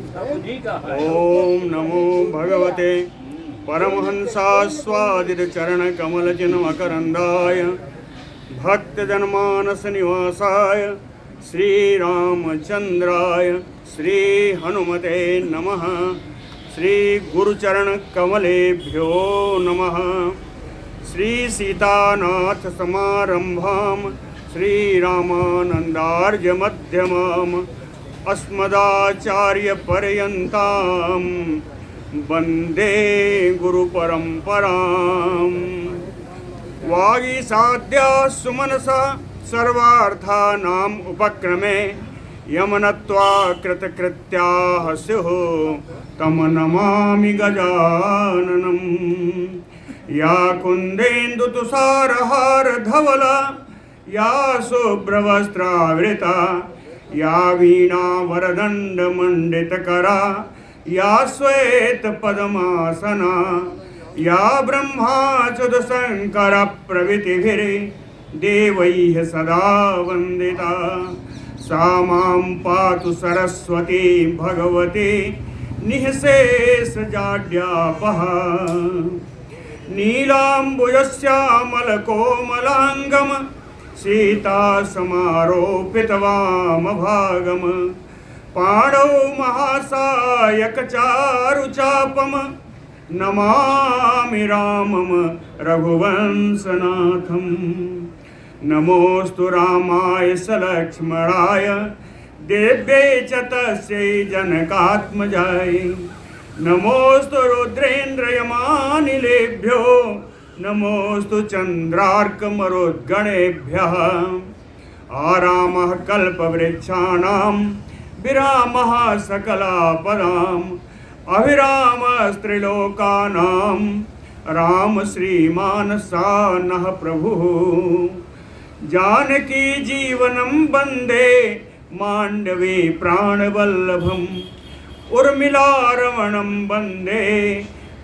ओम नमो भगवते परमहंसास्वादित चरण कमल चिन्मकरंदाय भक्तजनमानस निवासाय श्री रामचंद्राय श्री हनुमते नमः। श्री गुरुचरण कमलेभ्यो नमः। श्री सीतानाथ समारंभाम श्री रामानंदार्य मध्यमाम अस्मदाचार्य पर्यंताम वंदे गुरु परंपराम। वागीसाद्या सुमनसा सर्वार्थानाम उपक्रमे यमनत्वा कृतकृत्याः स्युः तम नमामि गजाननम्। या कुन्देन्दुतुषारहार धवला या शुभ्रवस्त्रावृता या वीणा वरदंड मंडितकरा या श्वेत पद्मासना या ब्रह्माच्युत शंकर प्रभृतिभिः देवैः सदा वंदिता। सा मां पातु सरस्वती भगवती निःशेष जाड्यापः। नीलाम्बुजश्यामलकोमलाङ्गम सीता समारोपित वामभागम। पाणौ महासायक चारुचापम नमामि रामम रघुवंशनाथम। नमोस्तु रामाय सलक्ष्मणाय देव्यै च तस्यै जनकात्मजाय। नमोस्तु रुद्रेन्द्रयमानिलेभ्यो नमोस्तु चंद्रार्कमरुद्गणेभ्यः। आरामः कल्पवृक्षाणां विरामः सकलापदाम् अभिरामस्त्रिलोकानां राम श्रीमान् सानः प्रभुः। जानकी जीवनं वन्दे माण्डवी प्राणवल्लभम् उर्मिलारमणं वन्दे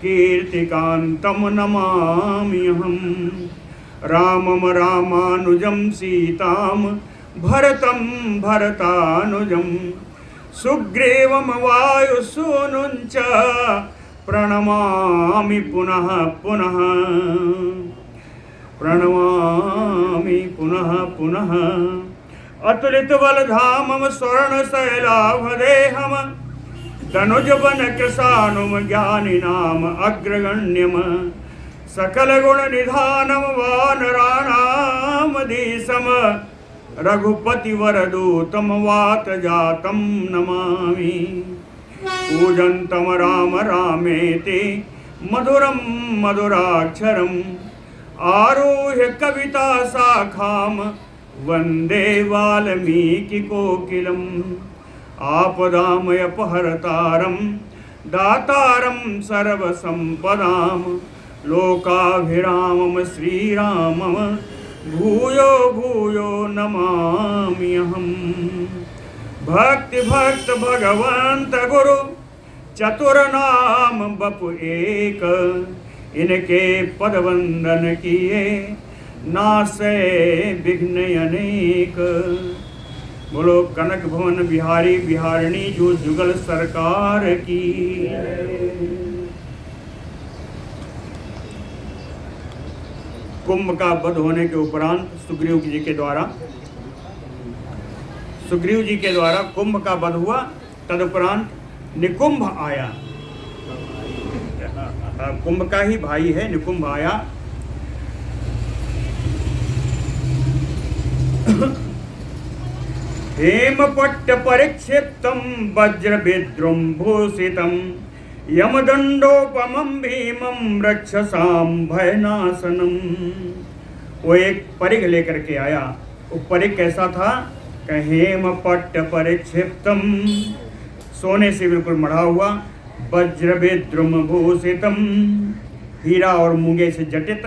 कीर्तिकान्तं नमाम्यहम्। रामं रामानुजं सीतां भरतं भरतानुजं सुग्रीवं वायुसूनुं च प्रणमामि पुनः पुनः प्रणमामि पुनः पुनः। अतुलितबलधामं स्वर्णशैलाभदेहम् तनुजवन कृशानुम ज्ञानिनाम अग्रगण्यम। सकलगुणनिधानं वानराणामधीशम रघुपतिवरदूतं वातजातं नमामि। पूजन्तं राम रामेति मधुरं मधुराक्षरम् आरुह्य कविता शाखां वन्दे वाल्मीकिकोकिलम्। आपदामयपहर्तारं दातारं सर्वसम्पदां लोकाभिरामं श्रीरामं भूयो भूयो नमाम्यहम्। भक्ति भक्त भगवंत गुरु चतुरनाम बपु एक। इनके पदवंदन किए नासे विघ्न अनेक। बोलो कनक भवन बिहारी बिहारिणी जो जुगल सरकार की। कुंभ का वध होने के उपरांत सुग्रीव जी के द्वारा कुंभ का वध हुआ। तदुपरांत निकुंभ आया। कुंभ का ही भाई है निकुंभ आया। हेमपट्ट परिक्षिप्तं वज्र विद्रुम्भूषितं यमदंडोपमं भीमं रक्षसां भयनाशनम। वो एक परिघ लेकर के आया। वो परिघ कैसा था? हेमपट्ट परिक्षिप्तं, सोने से बिल्कुल मढ़ा हुआ, वज्र विद्रुम्भूषितं, हीरा और मूंगे से जटित,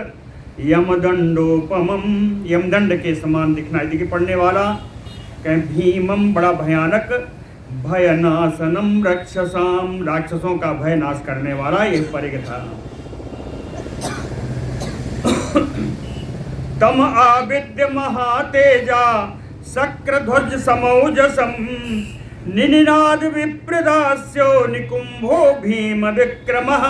यमदंडोपमं, यमदंड के समान दिखनाई देखी पड़ने वाला, भीमम बड़ा भयानक, भयनाशनम रक्षसाम, राक्षसों का भय नाश करने वाला ये परिघ था। तम आविद्य महातेजा शक्रध्वज समौजसम निनिनाद विप्रदास्यो निकुंभो भीम विक्रमः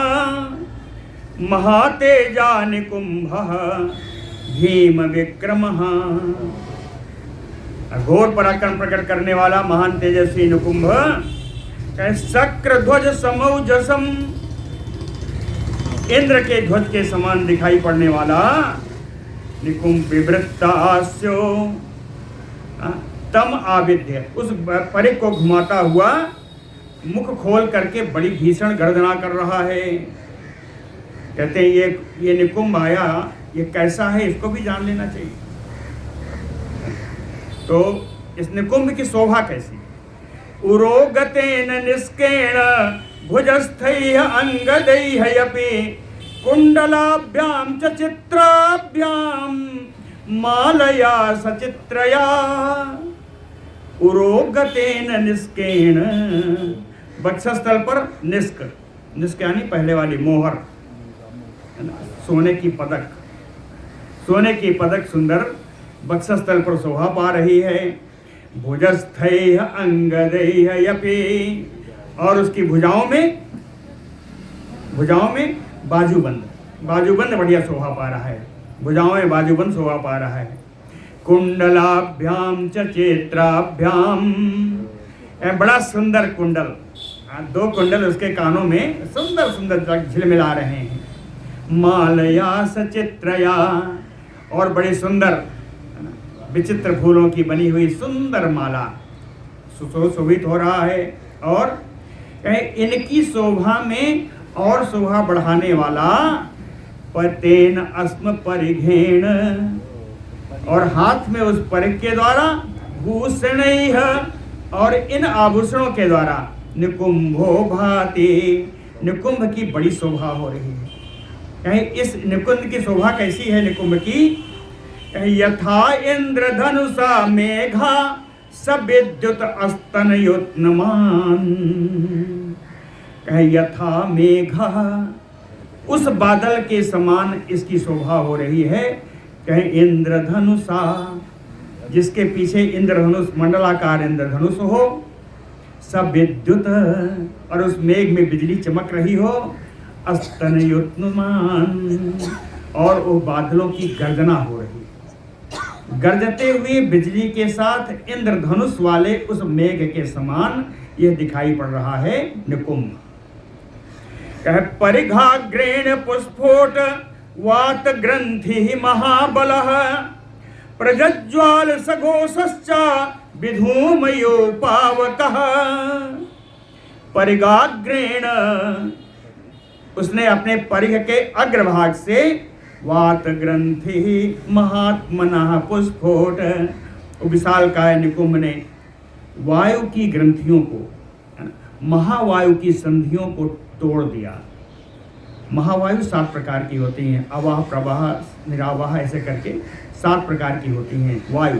महातेजा निकुंभः भीम विक्रमः। घोर पराक्रम प्रकट करने वाला महान तेजस्वी निकुंभ, शक्र ध्वज समौजसम, इंद्र के ध्वज के समान दिखाई पड़ने वाला निकुंभ विवृत्तास्यो तम आविद्य, उस परिक को घुमाता हुआ मुख खोल करके बड़ी भीषण गर्जना कर रहा है। कहते हैं ये निकुंभ आया, ये कैसा है इसको भी जान लेना चाहिए। तो इस निकुंभ की शोभा कैसी? उरोगतेन निष्केण भुजस्थैः अंगदैः अपि कुंडलाभ्याम च चित्राभ्याम मालया सचित्रया। उरोगतेन निष्केण, वक्षस्थल पर निष्क, निष्क यानी पहले वाली मोहर, सोने की पदक, सोने की पदक सुंदर वक्षस्थल पर शोभा पा रही है। भुजस्थैः अंगदैः यपि, और उसकी भुजाओं में बाजूबंद, बाजूबंद बढ़िया शोभा पा रहा है, भुजाओं में बाजूबंद शोभा पा रहा है। कुंडलाभ्याम च चेत्राभ्याम, बड़ा सुंदर कुंडल, दो कुंडल उसके कानों में सुंदर सुंदर झिलमिला रहे हैं। मालया सचित्रया, और बड़ी सुंदर विचित्र फूलों की बनी हुई सुंदर माला सुशोभित हो रहा है। और इनकी शोभा में और शोभा बढ़ाने वाला पतेन अस्म परिघेण, और हाथ में उस परिघ के द्वारा भूषणैः, और इन आभूषणों के द्वारा निकुंभो भाति, निकुंभ की बड़ी शोभा हो रही है। कहीं इस निकुंभ की शोभा कैसी है निकुंभ की? यथा इंद्रधनुषा मेघा सविद्युत अस्तनयोत्नमान। यथा मेघा, उस बादल के समान इसकी शोभा हो रही है। कहीं इंद्रधनुषा, जिसके पीछे इंद्रधनुष, मंडलाकार इंद्रधनुष हो, सविद्युत, और उस मेघ में बिजली चमक रही हो, अस्तनयोत्नमान, और वो बादलों की गर्जना हो रही है। गर्जते हुए बिजली के साथ इंद्रधनुष वाले उस मेघ के समान यह दिखाई पड़ रहा है निकुंभ। परिघाग्रेण पुष्पोट वात ग्रंथि महाबलः प्रज्ज्वाल सघोषश्च विधूमयो पावकः। परिघाग्रेण, उसने अपने परिघ के अग्रभाग से वात ग्रंथि महात्मनः पुष्पोट, विशालकाय निकुंभ ने वायु की ग्रंथियों को, महावायु की संधियों को तोड़ दिया। महावायु 7 प्रकार की होती हैं, अवाह, प्रवाह, निरावाह, ऐसे करके 7 प्रकार की होती हैं वायु।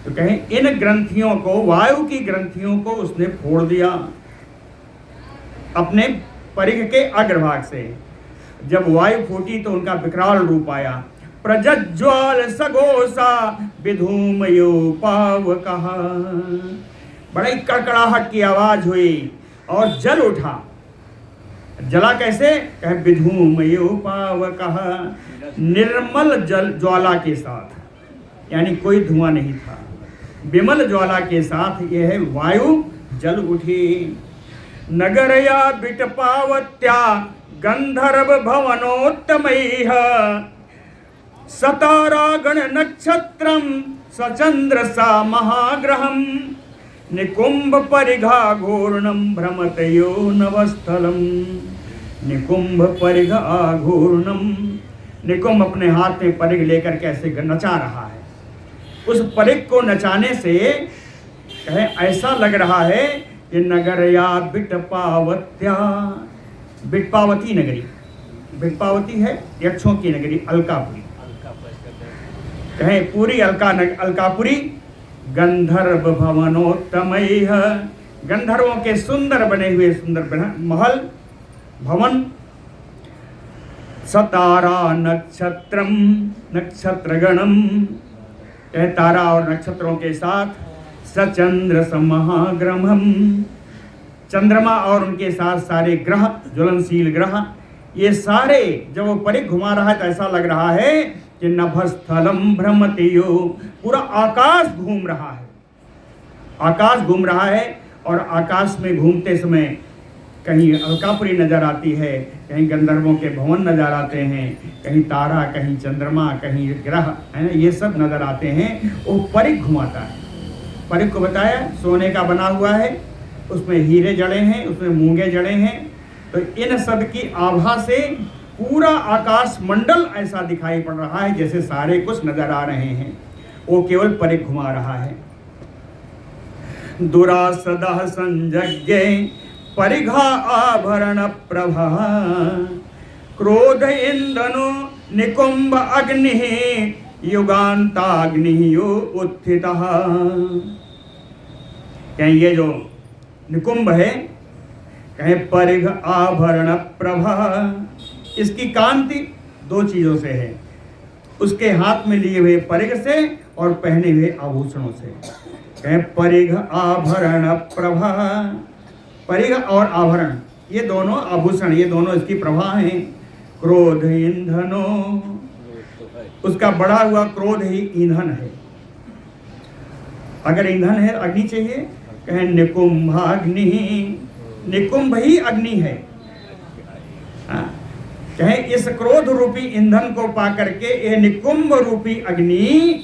तो कहें इन ग्रंथियों को, वायु की ग्रंथियों को उसने फोड़ दिया अपने परिघ के अग्रभाग से। जब वायु फूटी तो उनका विकराल रूप आया। प्रज्ज्वाल सघोषा विधूमयो पावकः, बड़ी कड़कड़ाहट की आवाज हुई और जल उठा। जला कैसे? कहे विधूमयो पावकः, निर्मल जल ज्वाला के साथ, यानी कोई धुआं नहीं था, विमल ज्वाला के साथ यह वायु जल उठी। नगरया बिटपावत्या गंधर्व भवनोत्तमैः सतारागण नक्षत्रम सचंद्र सा महाग्रहम निकुंभ परिघा घूर्णम भ्रमतयो नवस्थलम। निकुंभ परिघा घूर्णम, निकुंभ अपने हाथ में परिघ लेकर कैसे नचा रहा है। उस परिघ को नचाने से कहे ऐसा लग रहा है कि नगरया बिटपावत्या, बिटपावती नगरी, बिटपावती है यक्षों की नगरी, अलकापुरी, कहें पूरी अलकापुरी। गंधर्व भवनोत्तमैः, गंधर्वों के सुंदर बने हुए सुंदर महल भवन। सतारा नक्षत्रम, नक्षत्रगणम, तारा और नक्षत्रों के साथ सचंद्र समहाग्रमम, चंद्रमा और उनके साथ सारे ग्रह, ज्वलनशील ग्रह, ये सारे जब वो परिघ घुमा रहा है तो ऐसा लग रहा है कि नभस्थलम भ्रमतियो, पूरा आकाश घूम रहा है, आकाश घूम रहा है। और आकाश में घूमते समय कहीं अलकापुरी नजर आती है, कहीं गंधर्वों के भवन नजर आते हैं, कहीं तारा, कहीं चंद्रमा, कहीं ग्रह, है ना, ये सब नजर आते हैं। वो परिघ घुमाता है। परिघ को बताया सोने का बना हुआ है, उसमें हीरे जड़े हैं, उसमें मूंगे जड़े हैं। तो इन सब की आभा से पूरा आकाश मंडल ऐसा दिखाई पड़ रहा है जैसे सारे कुछ नजर आ रहे हैं। वो केवल परिघ घुमा रहा है। दुरासदः संजज्ञे परिघा आभरण प्रभा, क्रोध इंधनो निकुंभ अग्नि, युगांताग्नि उत्थितः। कहीं ये जो निकुंभ है, कहीं परिघ आभरण प्रभा, इसकी कांति दो चीजों से है, उसके हाथ में लिए हुए परिघ से और पहने हुए आभूषणों से। कहीं परिघ आभरण प्रभा, परिघ और आभरण ये दोनों आभूषण, ये दोनों इसकी प्रभा हैं। क्रोध ईंधनो, उसका बढ़ा हुआ क्रोध ही ईंधन है। अगर ईंधन है अग्नि चाहिए, कहें निकुंभाग्नि, निकुंभ ही अग्नि है। कहें इस क्रोध रूपी ईंधन को पा करके ये निकुंभ रूपी अग्नि,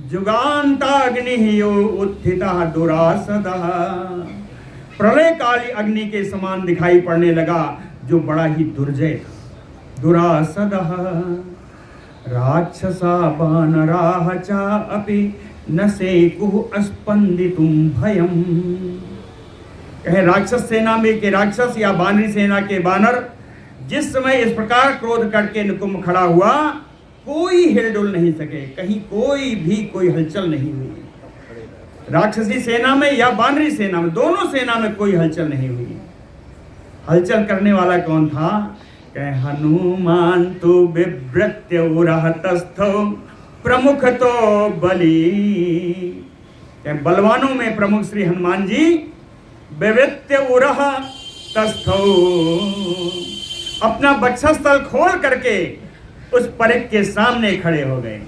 जुगांताग्नि उत्थिता दुरासदः, प्रलय काली अग्नि के समान दिखाई पड़ने लगा, जो बड़ा ही दुर्जय था। दुरासदः राक्षसा वानराः च अपि न सेकुः स्पंदितुं भयम्। कहे राक्षस सेना में के राक्षस या वानरी सेना के वानर जिस समय इस प्रकार क्रोध करके निकुंभ खड़ा हुआ, कोई हिलडुल नहीं सके, कहीं कोई भी कोई हलचल नहीं हुई। राक्षसी सेना में या वानरी सेना में, दोनों सेना में कोई हलचल नहीं हुई। हलचल करने वाला कौन था? कहे हनुमान तो विव्रत्य उरहतस्थो प्रमुख तो बलि। बलवानों में प्रमुख श्री हनुमान जी विवृत्य उरह तस्थो, अपना वक्षस्थल खोल करके उस परिघ के सामने खड़े हो गए।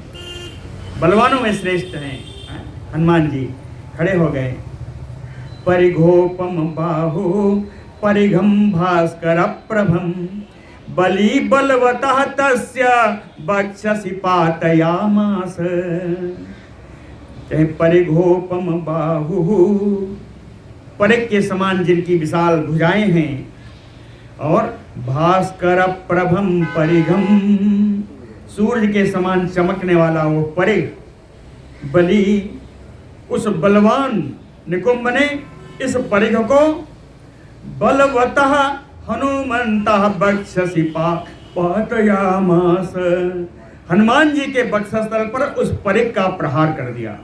बलवानों में श्रेष्ठ हैं हनुमान जी, खड़े हो गए। परिघोपम बाहु परिघम भास्कर प्रभम, बलि बलवतः तस्य वक्षसि पातयामास। परिघोपम बाहु, परिघ के समान जिनकी विशाल भुजाएं हैं, और भास्कर प्रभम परिघम, सूर्य के समान चमकने वाला वो परिघ। बलि, उस बलवान निकुंभ ने इस परिघ को बलवतः हनुमंतः वक्षसि पातयामास, हनुमान जी के वक्षस्थल पर उस परिघ का प्रहार कर दिया।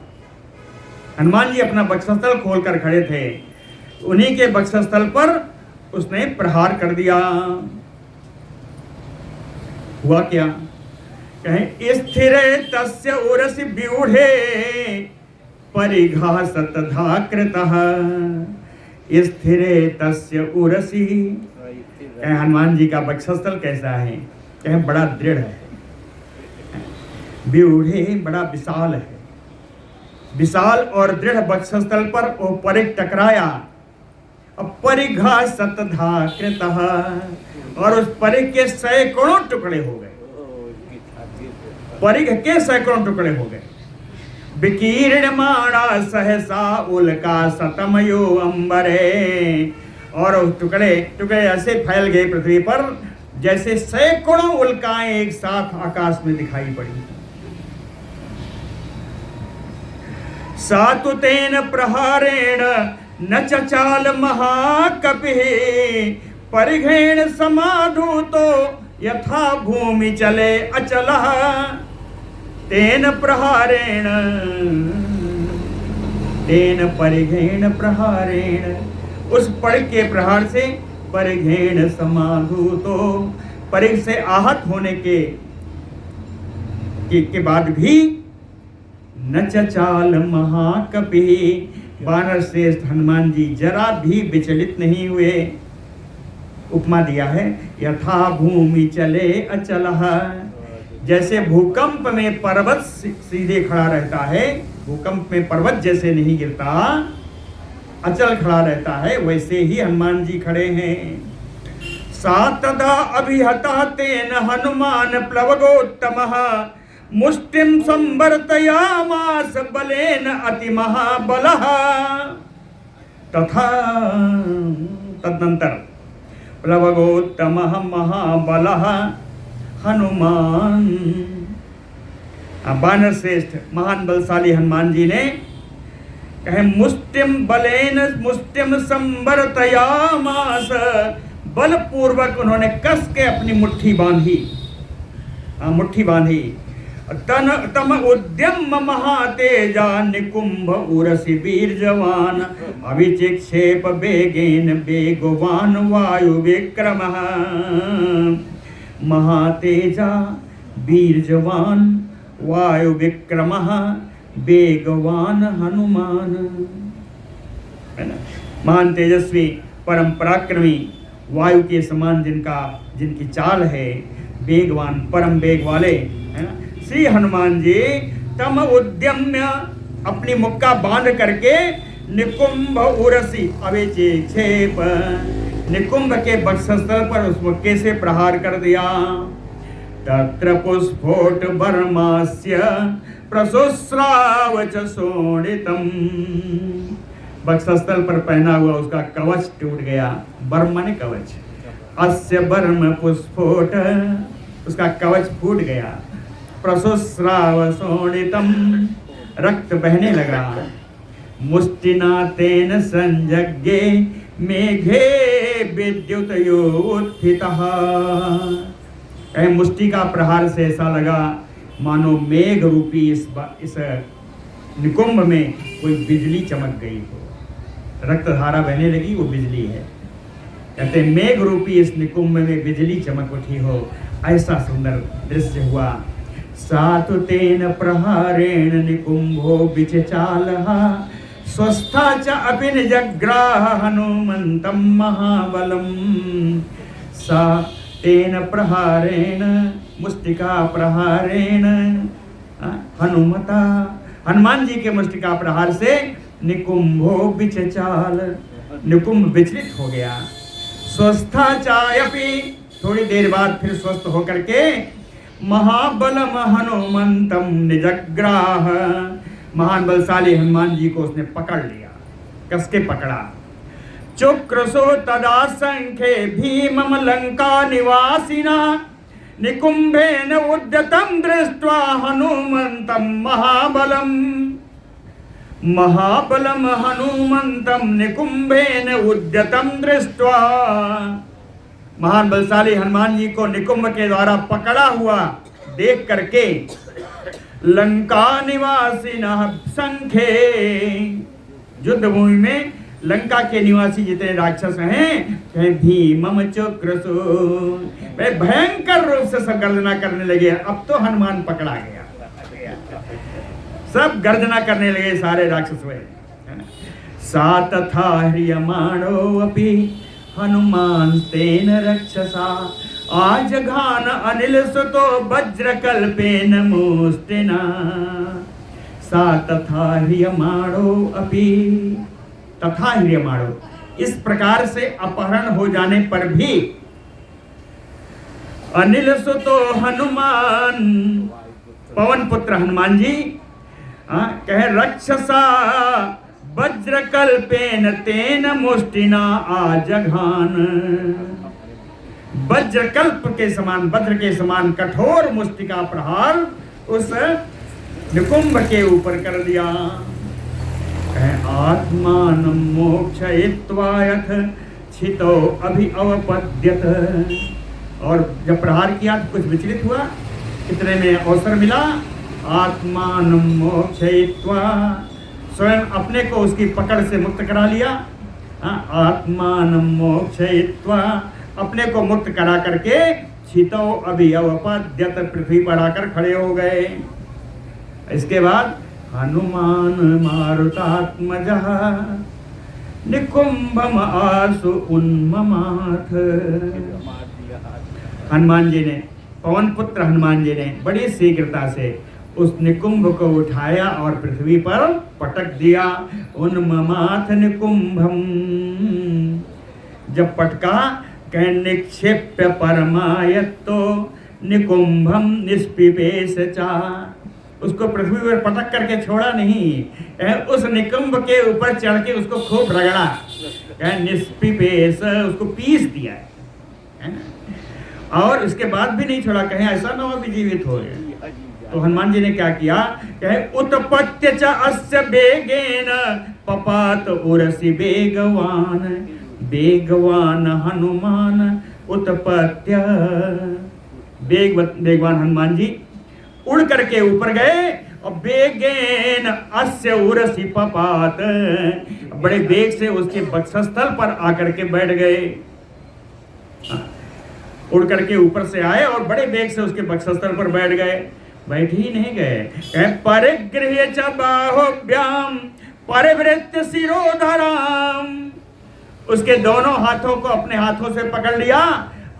हनुमान जी अपना वक्षस्थल खोलकर खड़े थे, उन्हीं के वक्षस्थल पर उसने प्रहार कर दिया। हुआ क्या? कहें स्थिर तस्य उरसि व्यूढ़े परिघा सतधाकृतः, स्थिर तस्य उरसि। कहें हनुमान जी का वक्षस्थल कैसा है? कहें बड़ा दृढ़ है, व्यूढ़े बड़ा विशाल है। विशाल और दृढ़ वक्षस्थल पर वो परिघ टकराया, परिघा सतधाकृतः, और उस परिघ के सैकड़ों टुकड़े हो गए। परिघ के सैकड़ों टुकड़े हो गए। विकीर्णमाणा सहसा उल्का सतमयो अंबरे, और टुकड़े टुकड़े ऐसे फैल गए पृथ्वी पर जैसे सैकड़ों उल्काएं एक साथ आकाश में दिखाई पड़ी। सातु तेन प्रहारेण न चचाल महाकपिः, परिघेण समाधूतो यथा भूमि चले अचलः। तेन प्रहारेण, तेन परिघेण प्रहारेण, उस परिघ के प्रहार से परिघेण समाधूतो, परिघ से आहत होने के बाद भी न चचाल महाकपिः, वानर श्रेष्ठ हनुमान जी जरा भी विचलित नहीं हुए। उपमा दिया है, यथा भूमि चले अचलः, जैसे भूकंप में पर्वत सीधे खड़ा रहता है, भूकंप में पर्वत जैसे नहीं गिरता, अचल खड़ा रहता है, वैसे ही हनुमान जी खड़े हैं। सा तदा अभिहता तेन हनुमान प्लवगोत्तमः, मुष्टिम संवर्तयामास बलेन अति महाबलः। तथा तदनंतर प्लवगोत्तमः महाबलः हनुमान, वानर श्रेष्ठ महान बलशाली हनुमान जी ने कहे मुष्टिम बलेन मुष्टिम संवर्तयामास, बलपूर्वक उन्होंने कस के अपनी मुट्ठी बांधी, मुट्ठी बांधी। तम उद्यम महातेजा निकुंभ उरसी वीर जवान, अभिचिक्षेप बेगेन बेगवान वायु विक्रमः। महातेजा वीर जवान वायु विक्रमः बेगवान हनुमान, है ना। महान तेजस्वी परम पराक्रमी वायु के समान जिनकी चाल है, वेगवान परम वेग वाले, है ना, श्री हनुमान जी तम उद्यम्य अपनी मुक्का बांध करके निकुंभ उरसी अभिक्षेप, निकुंभ के वक्षस्थल पर उस मुक्के से प्रहार कर दिया। तत्र पुष्पोट बर्मास्य प्रसुस्राव च शोणितम्, वक्षस्थल पर पहना हुआ उसका कवच टूट गया, बर्म माने कवच, अस्य बर्म पुष्पोट, उसका कवच फूट गया। प्रसुस्राव शोणितम्, रक्त बहने लगा। मुष्टिना तेन संजज्ञे मेघे विद्युतयो उत्थितः, मुष्टि का प्रहार से ऐसा लगा मानो मेघ रूपी इस निकुंभ में कोई बिजली चमक गई हो, रक्त धारा बहने लगी, वो बिजली है। कहते मेघ रूपी इस निकुंभ में बिजली चमक उठी हो, ऐसा सुंदर दृश्य हुआ। सातु तेन प्रहारेण निकुंभो विचचालः, स्वस्था च अपि निजग्राह हनुमन्तं महाबलम्। सा तेन प्रहारेण, मुष्टिका प्रहारेण, हनुमान जी के मुष्टिका प्रहार से निकुंभो विचचाल, निकुंभ विचलित हो गया। स्वस्था चायपि, थोड़ी देर बाद फिर स्वस्थ होकर के महाबलम हनुमंतम निजग्राह, महान बलशाली हनुमान जी को उसने पकड़ लिया, कस के पकड़ा। चुक्रसो तदा संख्ये भीमम लंका निवासिना, निकुंभेन उद्यतं दृष्ट्वा हनुमंतं महाबलम, महाबलम हनुमंतं निकुंभेन उद्यतं दृष्ट्वा, महान बलशाली हनुमान जी को निकुंभ के द्वारा पकड़ा हुआ देख करके लंका निवासी संख्ये, युद्ध भूमि में लंका के निवासी जितने राक्षस हैं, कहे भीमम चक्रसु, वे भयंकर रूप से सब गर्जना करने लगे। अब तो हनुमान पकड़ा गया, सब गर्जना करने लगे सारे राक्षस हुए। सा तथा ह्रियमाणो अपि हनुमान तेन रक्षसा, आजघान अनिल सुतो वज्रकल्पेन मुष्टिना। सा तथा ह्रियमाणो अपि, तथा ह्रियमाणो, इस प्रकार से अपहरण हो जाने पर भी अनिल सुतो हनुमान, पवन पुत्र हनुमान जी कहे रक्षसा वज्रकल्पेन तेन मुष्टिना आजघान, वज्रकल्प के समान, वज्र के समान कठोर मुष्टि का प्रहार उस निकुंभ के ऊपर कर दिया। आत्मान मोक्षयित्वा यथ छितो अभि अवपद्यत, और जब प्रहार किया तो कुछ विचलित हुआ, इतने में अवसर मिला। आत्मान मोक्षयित्वा, स्वयं अपने को उसकी पकड़ से मुक्त करा लिया। आत्मान मोक्षयित्वा, अपने को मुक्त करा करके छितो अभि अवपद्यत, पृथ्वी पर आकर खड़े हो गए। इसके बाद हनुमान मारुतात्मजः निकुंभम आसु उन्ममाथ। हनुमान जी ने, पवन पुत्र हनुमान जी ने बड़ी शीघ्रता से उस निकुंभ को उठाया और पृथ्वी पर पटक दिया। उन्ममाथ निकुंभम, जब पटका कह निक्षेप्य परमायत्तो निकुंभम निष्पिपेश चा, उसको पृथ्वी पर पटक करके छोड़ा नहीं, उस निकुंभ के ऊपर चढ़ के उसको खूब रगड़ा, निष्पिपेश, उसको पीस दिया है ना। और इसके बाद भी नहीं छोड़ा, कहें ऐसा ना हो भी जीवित हो। तो हनुमान जी ने क्या किया, कहे उत्पत्त्य च अस्य बेगेन पपात उरसी बेगवान, बेगवान हनुमान उत्पत्त्य। बेगवान हनुमान जी उड़ करके ऊपर गए और बेगेन अस्य उरसी पपात, बड़े बेग से उसके वक्षस्थल पर आकर के बैठ गए। उड़ करके ऊपर से आए और बड़े बेग से उसके वक्षस्थल पर बैठ गए। बैठ ही नहीं गए, परिगृह्य च बाहुभ्याम परिवृत्य शिरोधराम, उसके दोनों हाथों को अपने हाथों से पकड़ लिया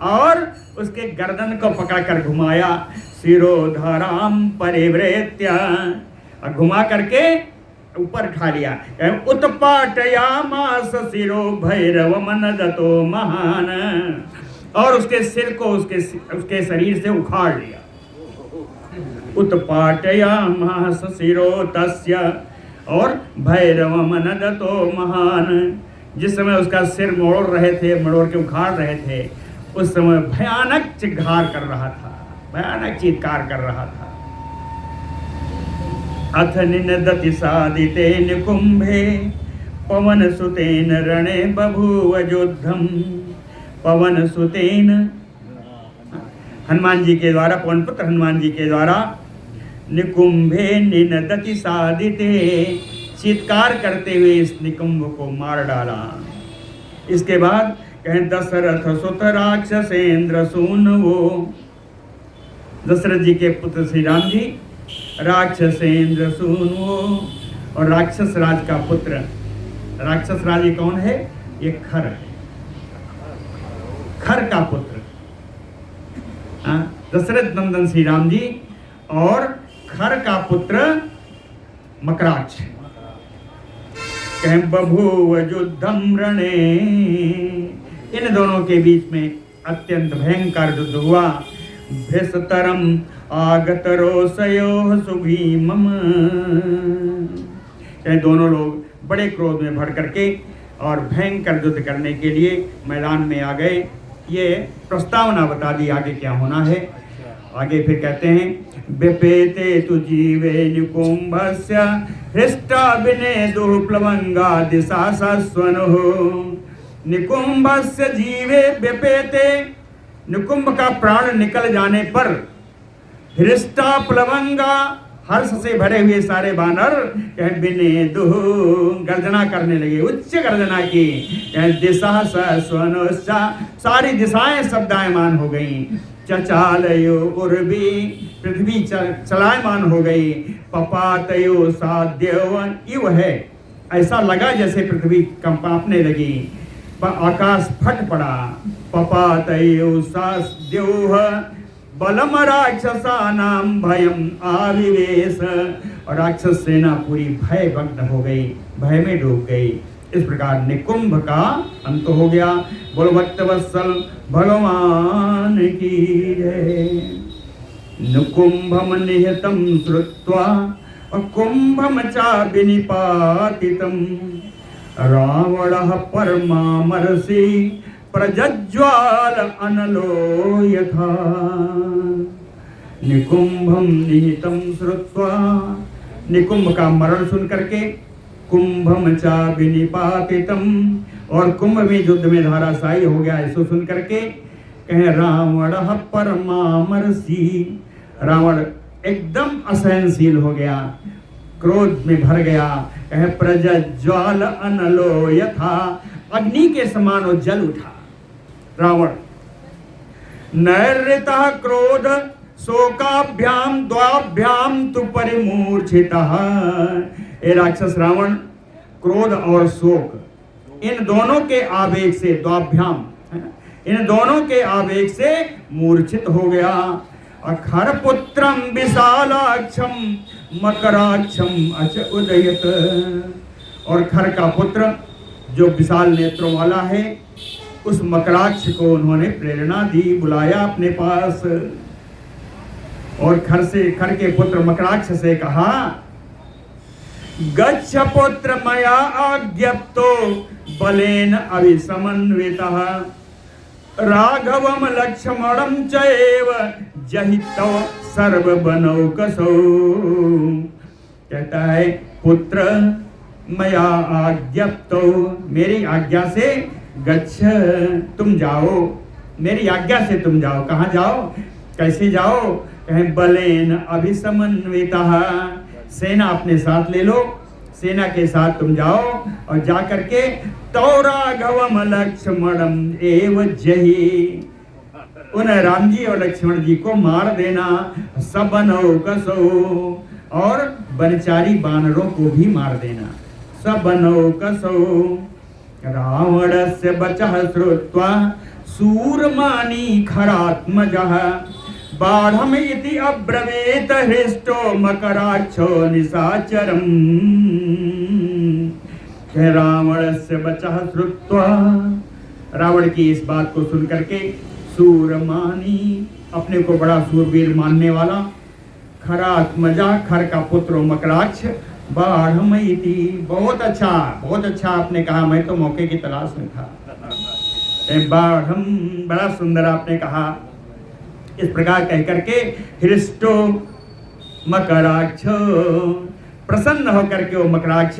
और उसके गर्दन को पकड़कर घुमाया। शिरोधराम परिवृत्य, घुमा करके ऊपर उठा लिया। उत्पाटयामास शिरो भैरव मनदतो महान, और उसके सिर को उसके शरीर से उखाड़ लिया। उत्पाटयामास शिरो तस्य, और भैरव मनदतो महान, जिस समय उसका सिर मोड़ रहे थे, मोड़ के उखाड़ रहे थे, उस समय भयानक चित्कार कर रहा था, भयानक चित्कार कर रहा था। अथ निनदति सादिते निकुंभे पवन सुतेन रणे बभूव युद्धम। पवन सुतेन, हनुमान जी के द्वारा, पवन पुत्र हनुमान जी के द्वारा, निकुंभे निनदति सादिते, चित्कार करते हुए इस निकुंभ को मार डाला। इसके बाद कहें दशरथ सुत राक्षसेंद्र सून, वो दशरथ जी के पुत्र श्री राम जी राक्षसेंद्र सून वो, और राक्षस राज का पुत्र। राक्षस राज ये कौन है? ये खर है, खर का पुत्र। दशरथ नंदन श्री राम जी और खर का पुत्र मकराक्ष। कहें बभूव युद्धम रणे, इन दोनों के बीच में अत्यंत भयंकर युद्ध हुआ। भीषतरम आगतरोषयो सुभीमम, दोनों लोग बड़े क्रोध में भर करके और भयंकर युद्ध करने के लिए मैदान में आ गए। ये प्रस्तावना बता दी आगे क्या होना है। आगे फिर कहते हैं विपेते तु जीवे निकुंभस्य हृष्टा विनेदुः प्लवंगा दिशा सस्वनुः। निकुंभस्य जीवे विपेते, निकुंभ का प्राण निकल जाने पर, हृष्टा प्लवंगा, हर्ष से भरे हुए सारे बानर विनेदुः, गर्जना करने लगे, उच्च गर्जना की। दिशा सस्वनुश्चा, सारी दिशाएं शब्दायमान हो गई। चचालयो उर्वी, पृथ्वी चलायमान हो गई। पपातयो साद्यव, इव है, ऐसा लगा जैसे पृथ्वी कंपापने लगी। आकाश फट पड़ा। पपातयो साद्योह बलम राक्षसानाम भयम आविवेश, और राक्षस सेना पूरी भयभग्न हो गई, भय में डूब गई। इस प्रकार निकुंभ का अंत हो गया। बोलो भक्तवत्सल भगवान की जय। निकुंभम निहतम श्रुत्वा कुंभम चा विनिपातितम, रावणः परमामर्षि प्रज्ज्वाल अनलो यथा। निकुंभम निहितम श्रुत्वा, निकुंभ का मरण सुन करके, कुंभम चा विनिपातितम, और कुंभ में युद्ध में धाराशायी हो गया, ऐसा सुन करके कहे रावणः परमामर्षि, रावण एकदम असहनशील हो गया, क्रोध में भर गया। कहे प्रज्ज्वाल अनलो यथा, अग्नि के समान वो जल उठा रावण। नैर्यतः क्रोध शोकाभ्याम द्वाभ्याम तु परिमूर्छितः। ए राक्षस रावण क्रोध और शोक इन दोनों के आवेग से, द्वाभ्याम इन दोनों के आवेग से मूर्छित हो गया। अखर पुत्रम विशालाक्षम मकराक्षम अच उदयत। और खर का पुत्र जो विशाल नेत्रों वाला है, उस मकराक्ष को उन्होंने प्रेरणा दी, बुलाया अपने पास। और खर के पुत्र मकराक्ष से कहा, गच्छ पुत्र मया आज्ञप्तो बलेन अभिसमन्वितः राघवम लक्ष्मणम चैव जहितो सर्वबनौकसौ। कहता है, पुत्र मया आज्ञप्तो, मेरी आज्ञा से, गच्छ तुम जाओ, मेरी आज्ञा से तुम जाओ। कहाँ जाओ, कैसे जाओ? कहें बलेन अभिसमन्वितः, सेना अपने साथ ले लो, सेना के साथ तुम जाओ और जा करके तो राघवम लक्ष्मणम एव जहि, उन राम जी और लक्ष्मण जी को मार देना। सबनौकसौ, और बनचारी बानरों को भी मार देना। सबनौकसौ रावणस्य वचः श्रुत्वा सूरमानी खरात्मजः बाढ़म इति अब्रवीत हृष्टो मकराक्षो निशाचरम। रावणस्य वचः श्रुत्वा, रावण की इस बात को सुन करके सूरमानी, अपने को बड़ा सूरवीर मानने वाला, खरात्मजा, खर का पुत्र मकराक्ष, बाढ़म इति, बहुत अच्छा आपने कहा, मैं तो मौके की तलाश में था। बाढ़म, बड़ा सुंदर आपने कहा। इस प्रकार कह करके हृष्टो मकराक्ष, प्रसन्न होकर के वो मकराक्ष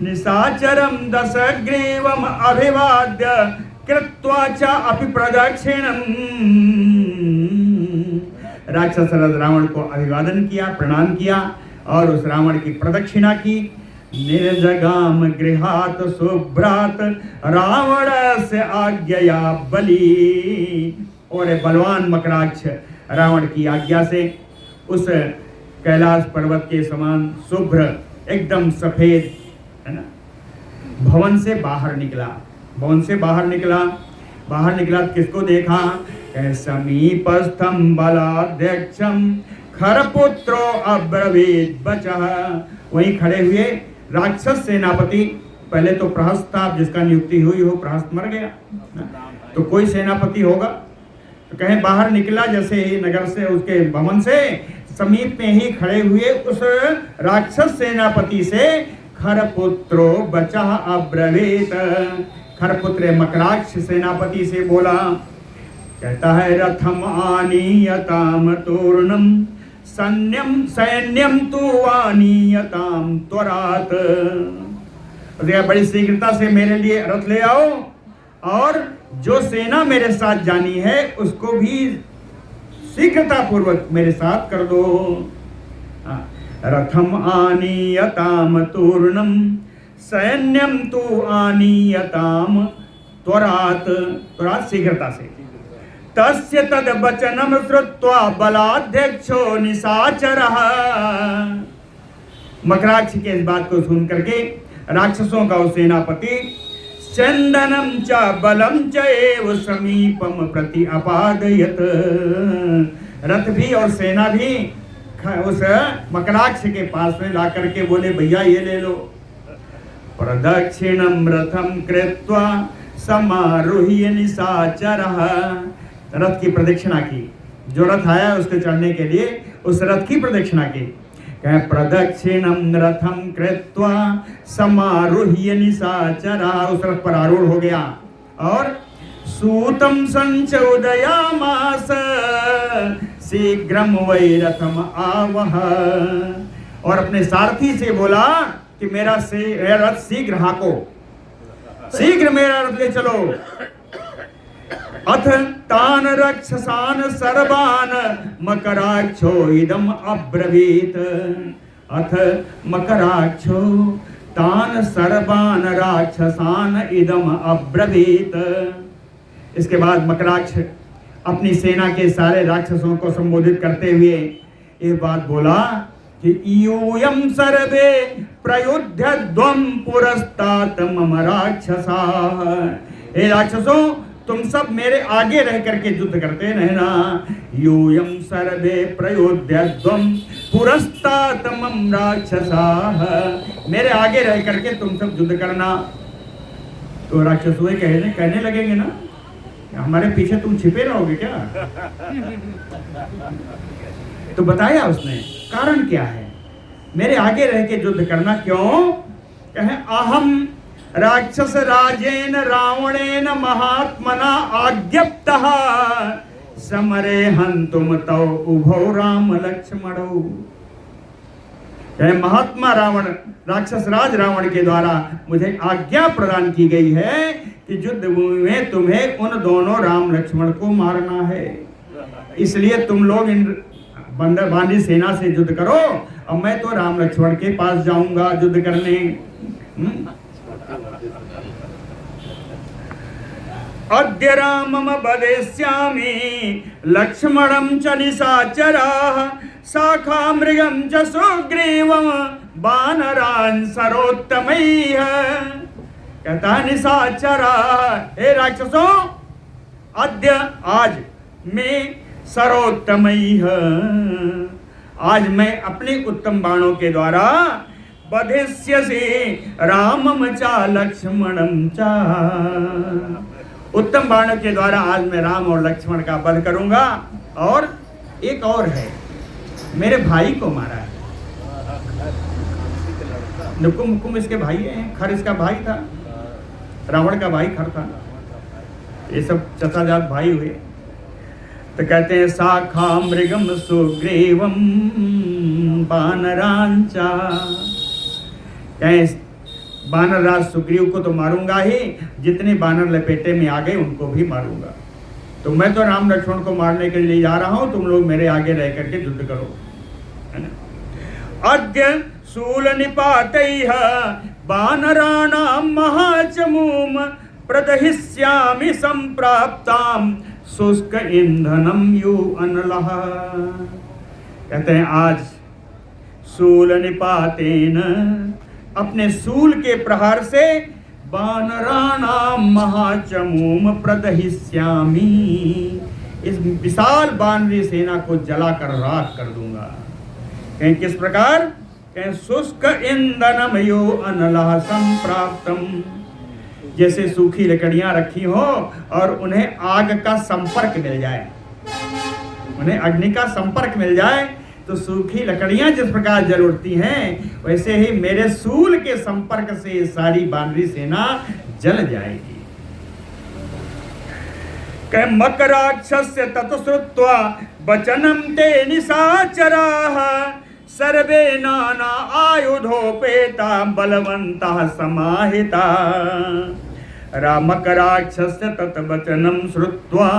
निशाचरम दशग्रीवम अभिवाद्य कृत्वा च अपि प्रदक्षिणम, राक्षस रावण को अभिवादन किया, प्रणाम किया और उस रावण की प्रदक्षिणा की। निर्जगाम गृहात सुभ्रात रावण से आज्ञया बलि, और बलवान मकराक्ष रावण की आज्ञा से उस कैलाश पर्वत के समान शुभ्र, एकदम सफेद, है ना, भवन से बाहर निकला। बाहर निकला तो किसको देखा? समीपस्थम बलाध्यक्षम खरपुत्रो अब्रवीत बचः, वहीं खड़े हुए राक्षस सेनापति, पहले तो प्रहस्त था, जिसका नियुक्ति हुई हो प्रहस्त मर गया, तो कोई सेनापति होगा। तो कहें बाहर निकला जैसे ही नगर से, उसके भवन से समीप में ही खड़े हुए उस राक्षस सेनापति से खरपुत्रो बचः अब्रवीत, खरपुत्र मकराक्ष सेनापति से बोला, कहता है रथम आनीयताम तूर्णम सैन्यम तु आनीयताम त्वरात, बड़ी शीघ्रता से मेरे लिए रथ ले आओ और जो सेना मेरे साथ जानी है उसको भी शीघ्रता पूर्वक मेरे साथ कर दो। रथम आनीयताम तूर्णम सैन्यम तु आनीयताम त्वरात, त्वरात शीघ्रता से। तस्य तद वचनम श्रुत्वा बलाध्यक्षो निशाचरः, मकराक्ष के इस बात को सुन करके राक्षसों का सेनापति चंदनम च बलम च एव समीपम प्रति अपादयत, रथ भी और सेना भी उस मकराक्ष के पास में ला करके बोले, भैया ये ले लो। प्रदक्षिणम रथम कृत्वा समारोह्य निशाचरः, रथ की प्रदक्षिणा की, जो रथ आया उसके चढ़ने के लिए उस रथ की प्रदक्षिणा की। प्रदक्षिणम रथम कृत्वा समारोह्य निशाचरः, उस रथ पर आरूढ़ हो गया और सूतम संचोदयामास शीघ्रम वै रथम आवह, और अपने सारथी से बोला कि मेरा रथ शीघ्र हाको, शीघ्र मेरा रथ ले चलो। अथ तान रक्षसान सर्वान मकराक्षो इदम अब्रवीत, अथ मकराक्षो तान सर्वान राक्षसान इदम अब्रवीत। इसके बाद मकराक्ष अपनी सेना के सारे राक्षसों को संबोधित करते हुए ये बात बोला कि यूयम सर्वे प्रयुध्यध्वम पुरस्तात मम राक्षसा। हे राक्षसों, तुम सब मेरे आगे रह करके युद्ध करते रहना। यूयम सर्वे प्रयुध्यध्वम पुरस्तात मम राक्षसा, मेरे आगे रह करके तुम सब युद्ध करना। तो राक्षस हुए कहने लगेंगे ना, हमारे पीछे तुम छिपे रहोगे क्या? तो बताया उसने कारण क्या है, मेरे आगे रह के युद्ध करना क्यों? कहे अहम राक्षस राजेन रावणेन महात्मना आज्ञप्तः समरे हंतुम तौ उभौ राम लक्ष्मणौ। महात्मा रावण, राक्षस राज रावण के द्वारा मुझे आज्ञा प्रदान की गई है कि युद्ध में तुम्हें उन दोनों राम लक्ष्मण को मारना है। इसलिए तुम लोग इन बांदी सेना से युद्ध करो और मैं तो राम लक्ष्मण के पास जाऊंगा युद्ध करने। अद्य रामम वदेष्यामि लक्ष्मणं च निशाचराः शाखा मृगं च सुग्रीवं वानरान् सरोत्तमैः। कहता निशाचराः, हे राक्षसों, अद्य आज मैं सरोत्तमैः, आज मैं अपने उत्तम बाणों के द्वारा वधिष्यसि रामम च लक्ष्मणं च, उत्तम बाणों के द्वारा आज मैं राम और लक्ष्मण का वध करूंगा। और एक और है, मेरे भाई को मारा है। नुकुम इसके भाई हैं, खर इसका भाई था, रावण का भाई खर था। ये सब चचाजात भाई हुए। तो कहते हैं शाखा मृगम सुग्रीवम वानरांचा, बानर राज सुग्रीव को तो मारूंगा ही, जितने बानर लपेटे में आ गए उनको भी मारूंगा। तो मैं तो राम लक्ष्मण को मारने के लिए जा रहा हूं, तुम लोग मेरे आगे रह करके युद्ध करो, है ना। अद्य शूल निपातैः वानराणां महाचमूम प्रदहिष्यामि संप्राप्तां शुष्क ईंधनम यू अनलः। कहते हैं आज शूल निपातेन, अपने शूल के प्रहार से वानराणाम महाचमूम प्रदहिष्यामि, इस विशाल वानरी सेना को जलाकर राख कर दूंगा। कहीं किस प्रकार? कहीं शुष्क ईंधनम यो अनलः संप्राप्तम, जैसे सूखी लकड़ियां रखी हो और उन्हें आग का संपर्क मिल जाए, उन्हें अग्नि का संपर्क मिल जाए तो सूखी लकड़ियां जिस प्रकार जल उठती हैं, वैसे ही मेरे शूल के संपर्क से सारी वानरी सेना जल जाएगी। मकराक्षस्य ततश्रुत्वा वचनं ते निशाचराः सर्वे नाना आयुधोपेता बलवन्तः समाहिता। मकराक्षस्य तत वचनं श्रुत्वा,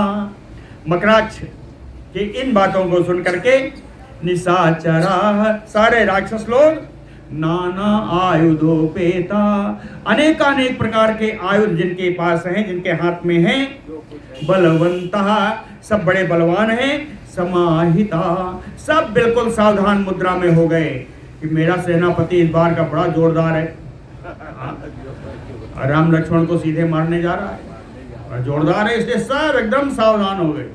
मकराक्ष के इन बातों को सुन करके निशाचराः, सारे राक्षस लोग, नाना आयुधोपेता, अनेकानेक प्रकार के आयुध जिनके पास हैं, जिनके हाथ में हैं, बलवंतः, सब बड़े बलवान हैं, समाहिता, सब बिल्कुल सावधान मुद्रा में हो गए कि मेरा सेनापति इस बार का बड़ा जोरदार है, राम लक्ष्मण को सीधे मारने जा रहा है और जोरदार है, इसलिए सब एकदम सावधान हो गए।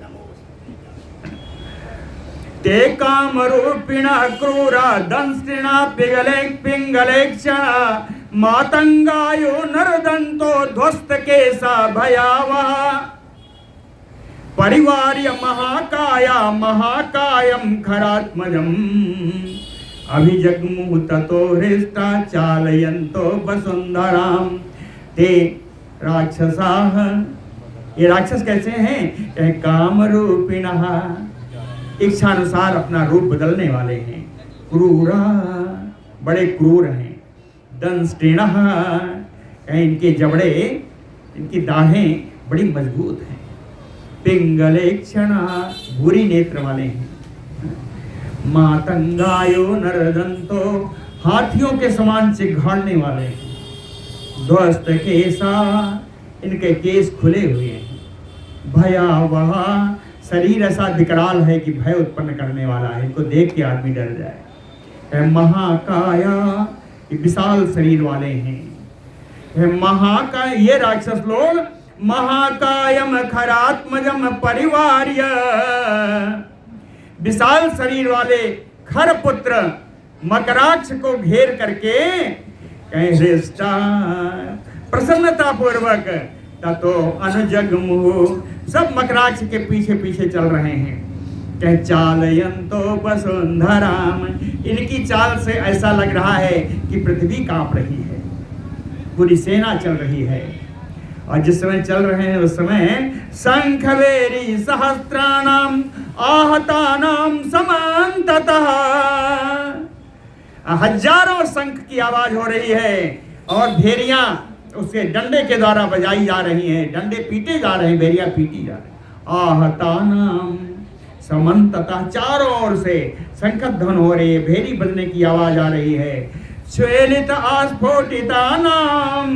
ते कामरूपिणः क्रूरा दंष्ट्रिणा पिंगलेक्षणा मातंगायो नरदंतो ध्वस्त केसा भयावः परिवार्य महाकाया महाकायं खरात्मजम् अभिजग्मुः ततो हृष्टा चालयन्तो वसुंधरां। ते राक्षसाः, ये राक्षस कैसे हैं? कामरूपिणः, इच्छानुसार अपना रूप बदलने वाले हैं, क्रूरा, बड़े क्रूर हैं, दंष्ट्रिणः, इनके जबड़े, इनकी दाढ़ें बड़ी मजबूत हैं, पिंगलेक्षणा, बुरी नेत्र वाले हैं, मातंगायो नरदंतो, हाथियों के समान चिघाड़ने वाले हैं, ध्वस्त केसा, इनके केस खुले हुए हैं, भयावह, शरीर ऐसा विकराल है कि भय उत्पन्न करने वाला है, इनको देख के आदमी डर जाए। महाकाया, ये विशाल शरीर वाले हैं। महाकाय, ये राक्षस लोग महाकायम खरात्मजम परिवार्य, विशाल शरीर वाले खर पुत्र मकराक्ष को घेर करके हृष्टा प्रसन्नता पूर्वक ततो अनुजग्मुहु, सब मकराक्ष के पीछे पीछे चल रहे हैं। कह चालयंतो वसुंधराम, इनकी चाल से ऐसा लग रहा है कि पृथ्वी कांप रही है, पूरी सेना चल रही है। और जिस समय चल रहे हैं उस समय शंखवेरी सहस्त्राणाम आहतानाम समांततः, हजारों शंख की आवाज हो रही है और भेरियां उसके डंडे के द्वारा बजाई जा रही हैं, डंडे पीटे जा रहे हैं, भेरियां पीटी जा रही। आहतानाम समन्ततः, चारों ओर से शंख ध्वन हो रही है, भेरी बजने की आवाज आ रही है। श्वेलित आस्फोटितानाम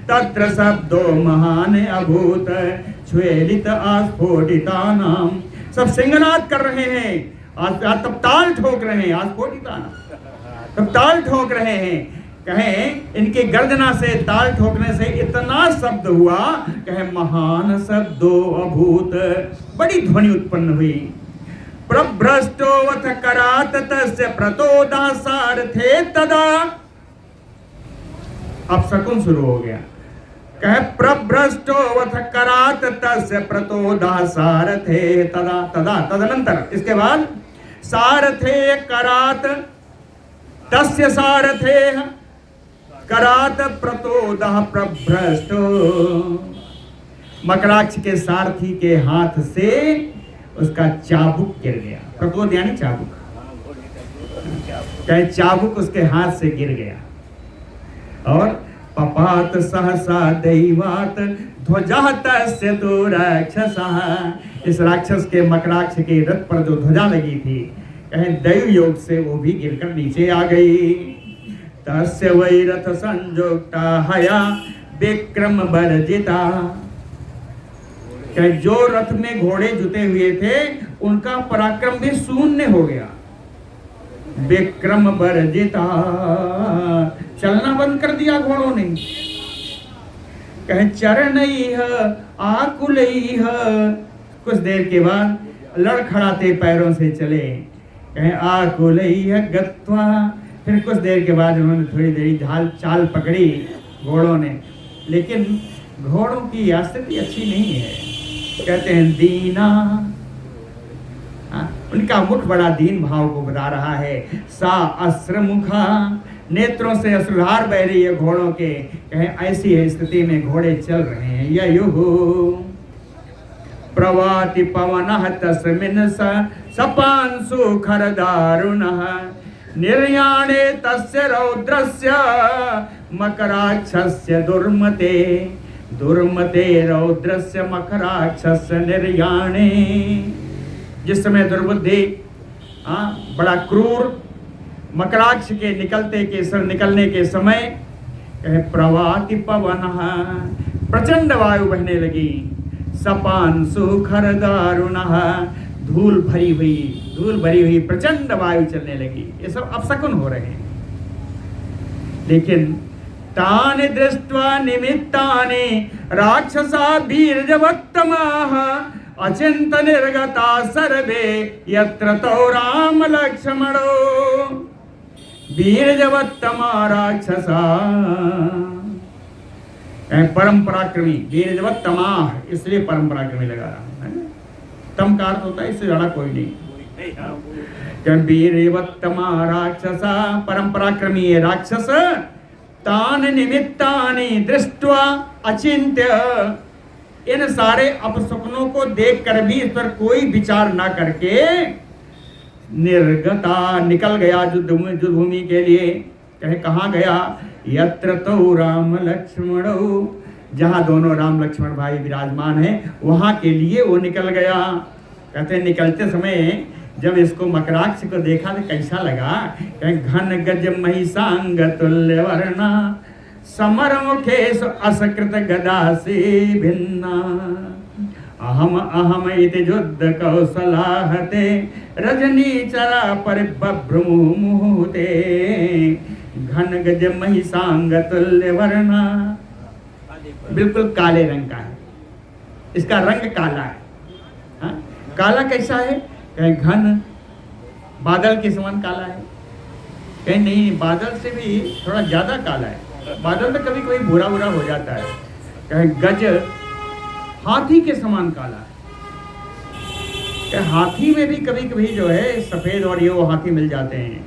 तत्र शब्दो महान अभूत, श्वेलित आस्फोटितानाम, सब सिंहनाद कर रहे हैं, तब ताल ठोक रहे हैं, आस्फोटितानाम तब ताल ठोक रहे हैं। कहें इनके गर्जना से, ताल ठोकने से इतना शब्द हुआ, कहें महान शब्दो अभूत, बड़ी ध्वनि उत्पन्न हुई। प्रभ्रष्टोवथ करात तस्य प्रतोदः सारथे तदा, अब शकुन शुरू हो गया। कहे प्रभ्रष्टोवथ करात तस्य प्रतोदः सारथे तदा, तदा तदनंतर, इसके बाद सारथे करात तस्य सारथे करात प्रतोदः प्रभ्रष्टो, मकराक्ष के सारथी के हाथ से उसका चाबुक गिर गया। प्रतोद यानी चाबुक, कहे चाबुक उसके हाथ से गिर गया। और पपात सहसा दैवात ध्वजा तस्य तो राक्षसः, इस राक्षस के मकराक्ष के रथ पर जो ध्वजा लगी थी, कहे दैव योग से वो भी गिरकर नीचे आ गई। तस्य वै रथ संयुक्ता हया विक्रम वर्जिता, कहे जो रथ में घोड़े जुटे हुए थे उनका पराक्रम भी शून्य हो गया। विक्रम वर्जिता, चलना बंद कर दिया घोड़ों ने। कहे चरणैः आकुलैः, कुछ देर के बाद लड़खड़ाते पैरों से चले। कहे आकुलैः गत्वा, फिर कुछ देर के बाद उन्होंने थोड़ी देरी चाल पकड़ी घोड़ों ने, लेकिन घोड़ों की स्थिति अच्छी नहीं है। कहते हैं दीना, उनका मुख बड़ा दीन भाव को बता रहा है। सा अश्रमुखा, नेत्रों से अश्रुधार बह रही है घोड़ों के। कहें ऐसी है स्थिति में घोड़े चल रहे हैं। ययुः प्रवाति पवनः तस्मिन् सपांशु खरदारुणः, निर्याणे तस्य रौद्रस्य मकराक्षस्य दुर्मते, दुर्मते रौद्रस्य मकराक्षस्य निर्याणे। जिस समय दुर्बुद्धि बड़ा क्रूर मकराक्ष के निकलने के समय, कहे प्रवाति पवनः, प्रचंड वायु बहने लगी। सपांशु खरदारुणः, धूल भरी हुई प्रचंड वायु चलने लगी। ये सब अपशकुन हो रहे हैं। लेकिन तानि दृष्ट्वा निमित्तानि राक्षसा वीर्यवत्तमाः, अचिंत निर्गता सर्वे यत्र तो राम लक्ष्मणो। वीर्यवत्तमा राक्षसा, परम पराक्रमी, वीर्यवत्तमा इसलिए परम पराक्रमी लगा रहा है। तम का अर्थ होता है, इससे ज्यादा कोई नहीं। वीर्यवत्तमा राक्षसा, परम पराक्रमी है राक्षस। तान निमित्तानि दृष्ट्वा अचिंत्य, इन सारे अपशकुनों को देखकर भी इस पर कोई विचार ना करके निर्गता, निकल गया युद्ध भूमि के लिए। कहे कहाँ गया? यत्र तो राम लक्ष्मणौ, जहाँ दोनों राम लक्ष्मण भाई विराजमान हैं वहाँ के लिए वो निकल गया। कहते निकलते समय जब इसको मकराक्ष को देखा तो कैसा लगा? कहे घन गज महिषांग तुल्य वर्णा, समर मुखेश असकृत गदा से भिन्ना। अहम अहम इति युद्ध कौशलाहते रजनीचरा परिभ्रमुहुते घन गज महिषांग तुल्य वर्णा। बिल्कुल काले रंग का है, इसका रंग काला है। हाँ? काला कैसा है? कहीं घन बादल के समान काला है, कहीं नहीं बादल से भी थोड़ा ज्यादा काला है। बादल तो कभी कभी भूरा भूरा हो जाता है। कहीं गज हाथी के समान काला है। हाथी में भी कभी कभी जो है सफेद और ये वो हाथी मिल जाते हैं।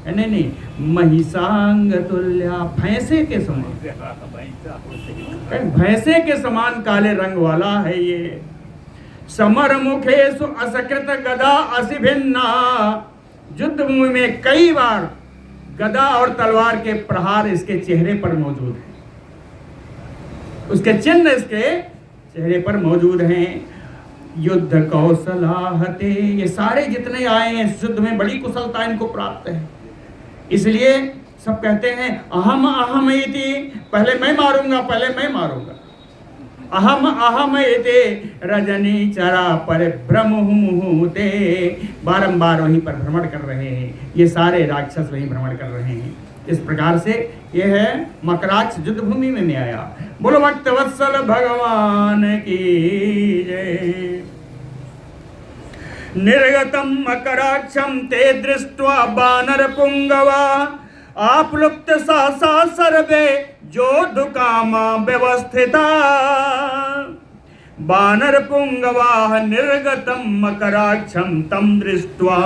नहीं, महिषांग तुल्य, भैंसे के समान, भैंसे के समान काले रंग वाला है ये। समर मुखेषु असकृत गदा असिभिन्ना, युद्ध भूमि में कई बार गदा और तलवार के प्रहार इसके चेहरे पर मौजूद हैं, उसके चिन्ह इसके चेहरे पर मौजूद हैं। युद्ध कौशलाहते, ये सारे जितने आए हैं युद्ध में बड़ी कुशलता इनको प्राप्त है, इसलिए सब कहते हैं अहम अहम इति, पहले मैं मारूंगा, पहले मैं मारूंगा। अहम अहम इति रजनी चरा परिभ्रमुहुते, बारंबार वहीं पर भ्रमण कर रहे हैं, ये सारे राक्षस वहीं भ्रमण कर रहे हैं। इस प्रकार से ये है मकराक्ष युद्ध भूमि में आया। बोलो भक्त वत्सल भगवान की जय। निर्गतम मकराक्षम ते दृष्ट्वा वानर पुंगवा, आप्लुप्त सहसा सर्वे जोधुकामा व्यवस्थिता। वानर पुंगवा निर्गतम मकराक्षम तम दृष्ट्वा,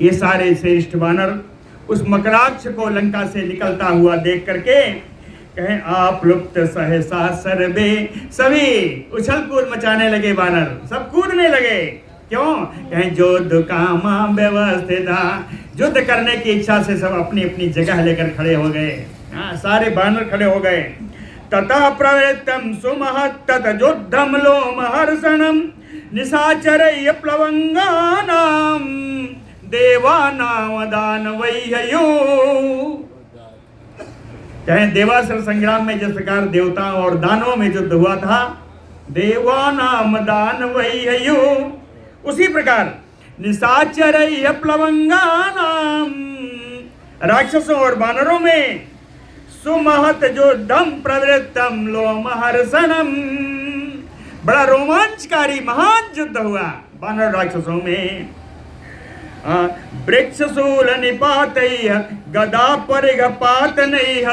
ये सारे श्रेष्ठ वानर उस मकराक्ष को लंका से निकलता हुआ देख करके कहें आप लुप्त सहसा सर्वे, सभी उछल कूद मचाने लगे, वानर सब कूदने लगे। क्यों? कहें युद्ध कामा व्यवस्थिता, युद्ध करने की इच्छा से सब अपनी अपनी जगह लेकर खड़े हो गए। हाँ, सारे वानर खड़े हो गए। ततः प्रवृत्तम सुमहत् तत युद्धम लोमहर्षणम, निशाचरय प्लवंगानाम देवानाम दानवैह्यो। कहें देवासुर संग्राम में जिस प्रकार देवताओं और दानवों में युद्ध हुआ था, देवानाम दानवैह्यो, उसी प्रकार निशाचरय प्लवंगानाम, राक्षसों और वानरों में सुमहत युद्धम प्रवृत्तम लोमहर्षणम, बड़ा रोमांचकारी महान युद्ध हुआ वानर राक्षसों में। वृक्षशूल निपातैः गदा परिघपातनैः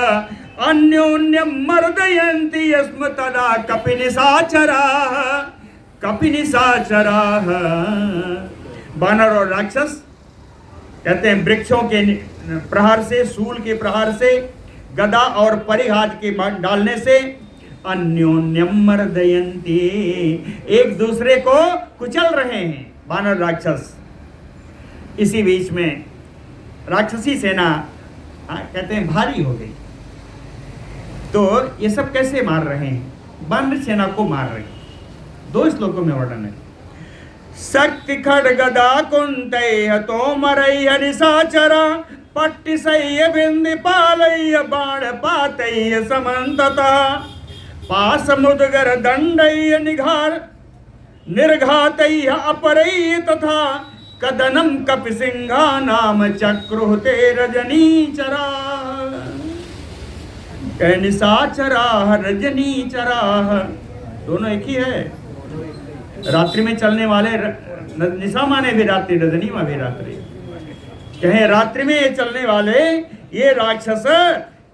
अन्योन्यं मर्दयन्ति स्म तदा कपिनिशाचराः, कपिनिशाचराः। वानर और राक्षस कहते हैं वृक्षों के प्रहार से, शूल के प्रहार से, गदा और परिघात के डालने से अन्योन्यम मर्दयन्ति, एक दूसरे को कुचल रहे हैं वानर राक्षस। इसी बीच में राक्षसी सेना कहते हैं भारी हो गई। तो ये सब कैसे मार रहे हैं? वानर सेना को मार रहे हैं। 2 श्लोकों में वर्णन है। शक्ति खड्गदा कुंतैः तोमरैः निशाचरा, पट्टिशैः बिन्दिपालैः बाणपातैः समन्ततः, पाशमुद्गर दण्डैः निर्घातैः अपरैः तथा कदनम कपिसिंहानाम चक्रुते रजनीचरा। निशाचराः रजनीचराः, दोनों एक ही है। रात्रि में चलने वाले निशा माने भी रात्रि, रजनी माने भी रात्रि। कहें रात्रि में चलने वाले ये राक्षस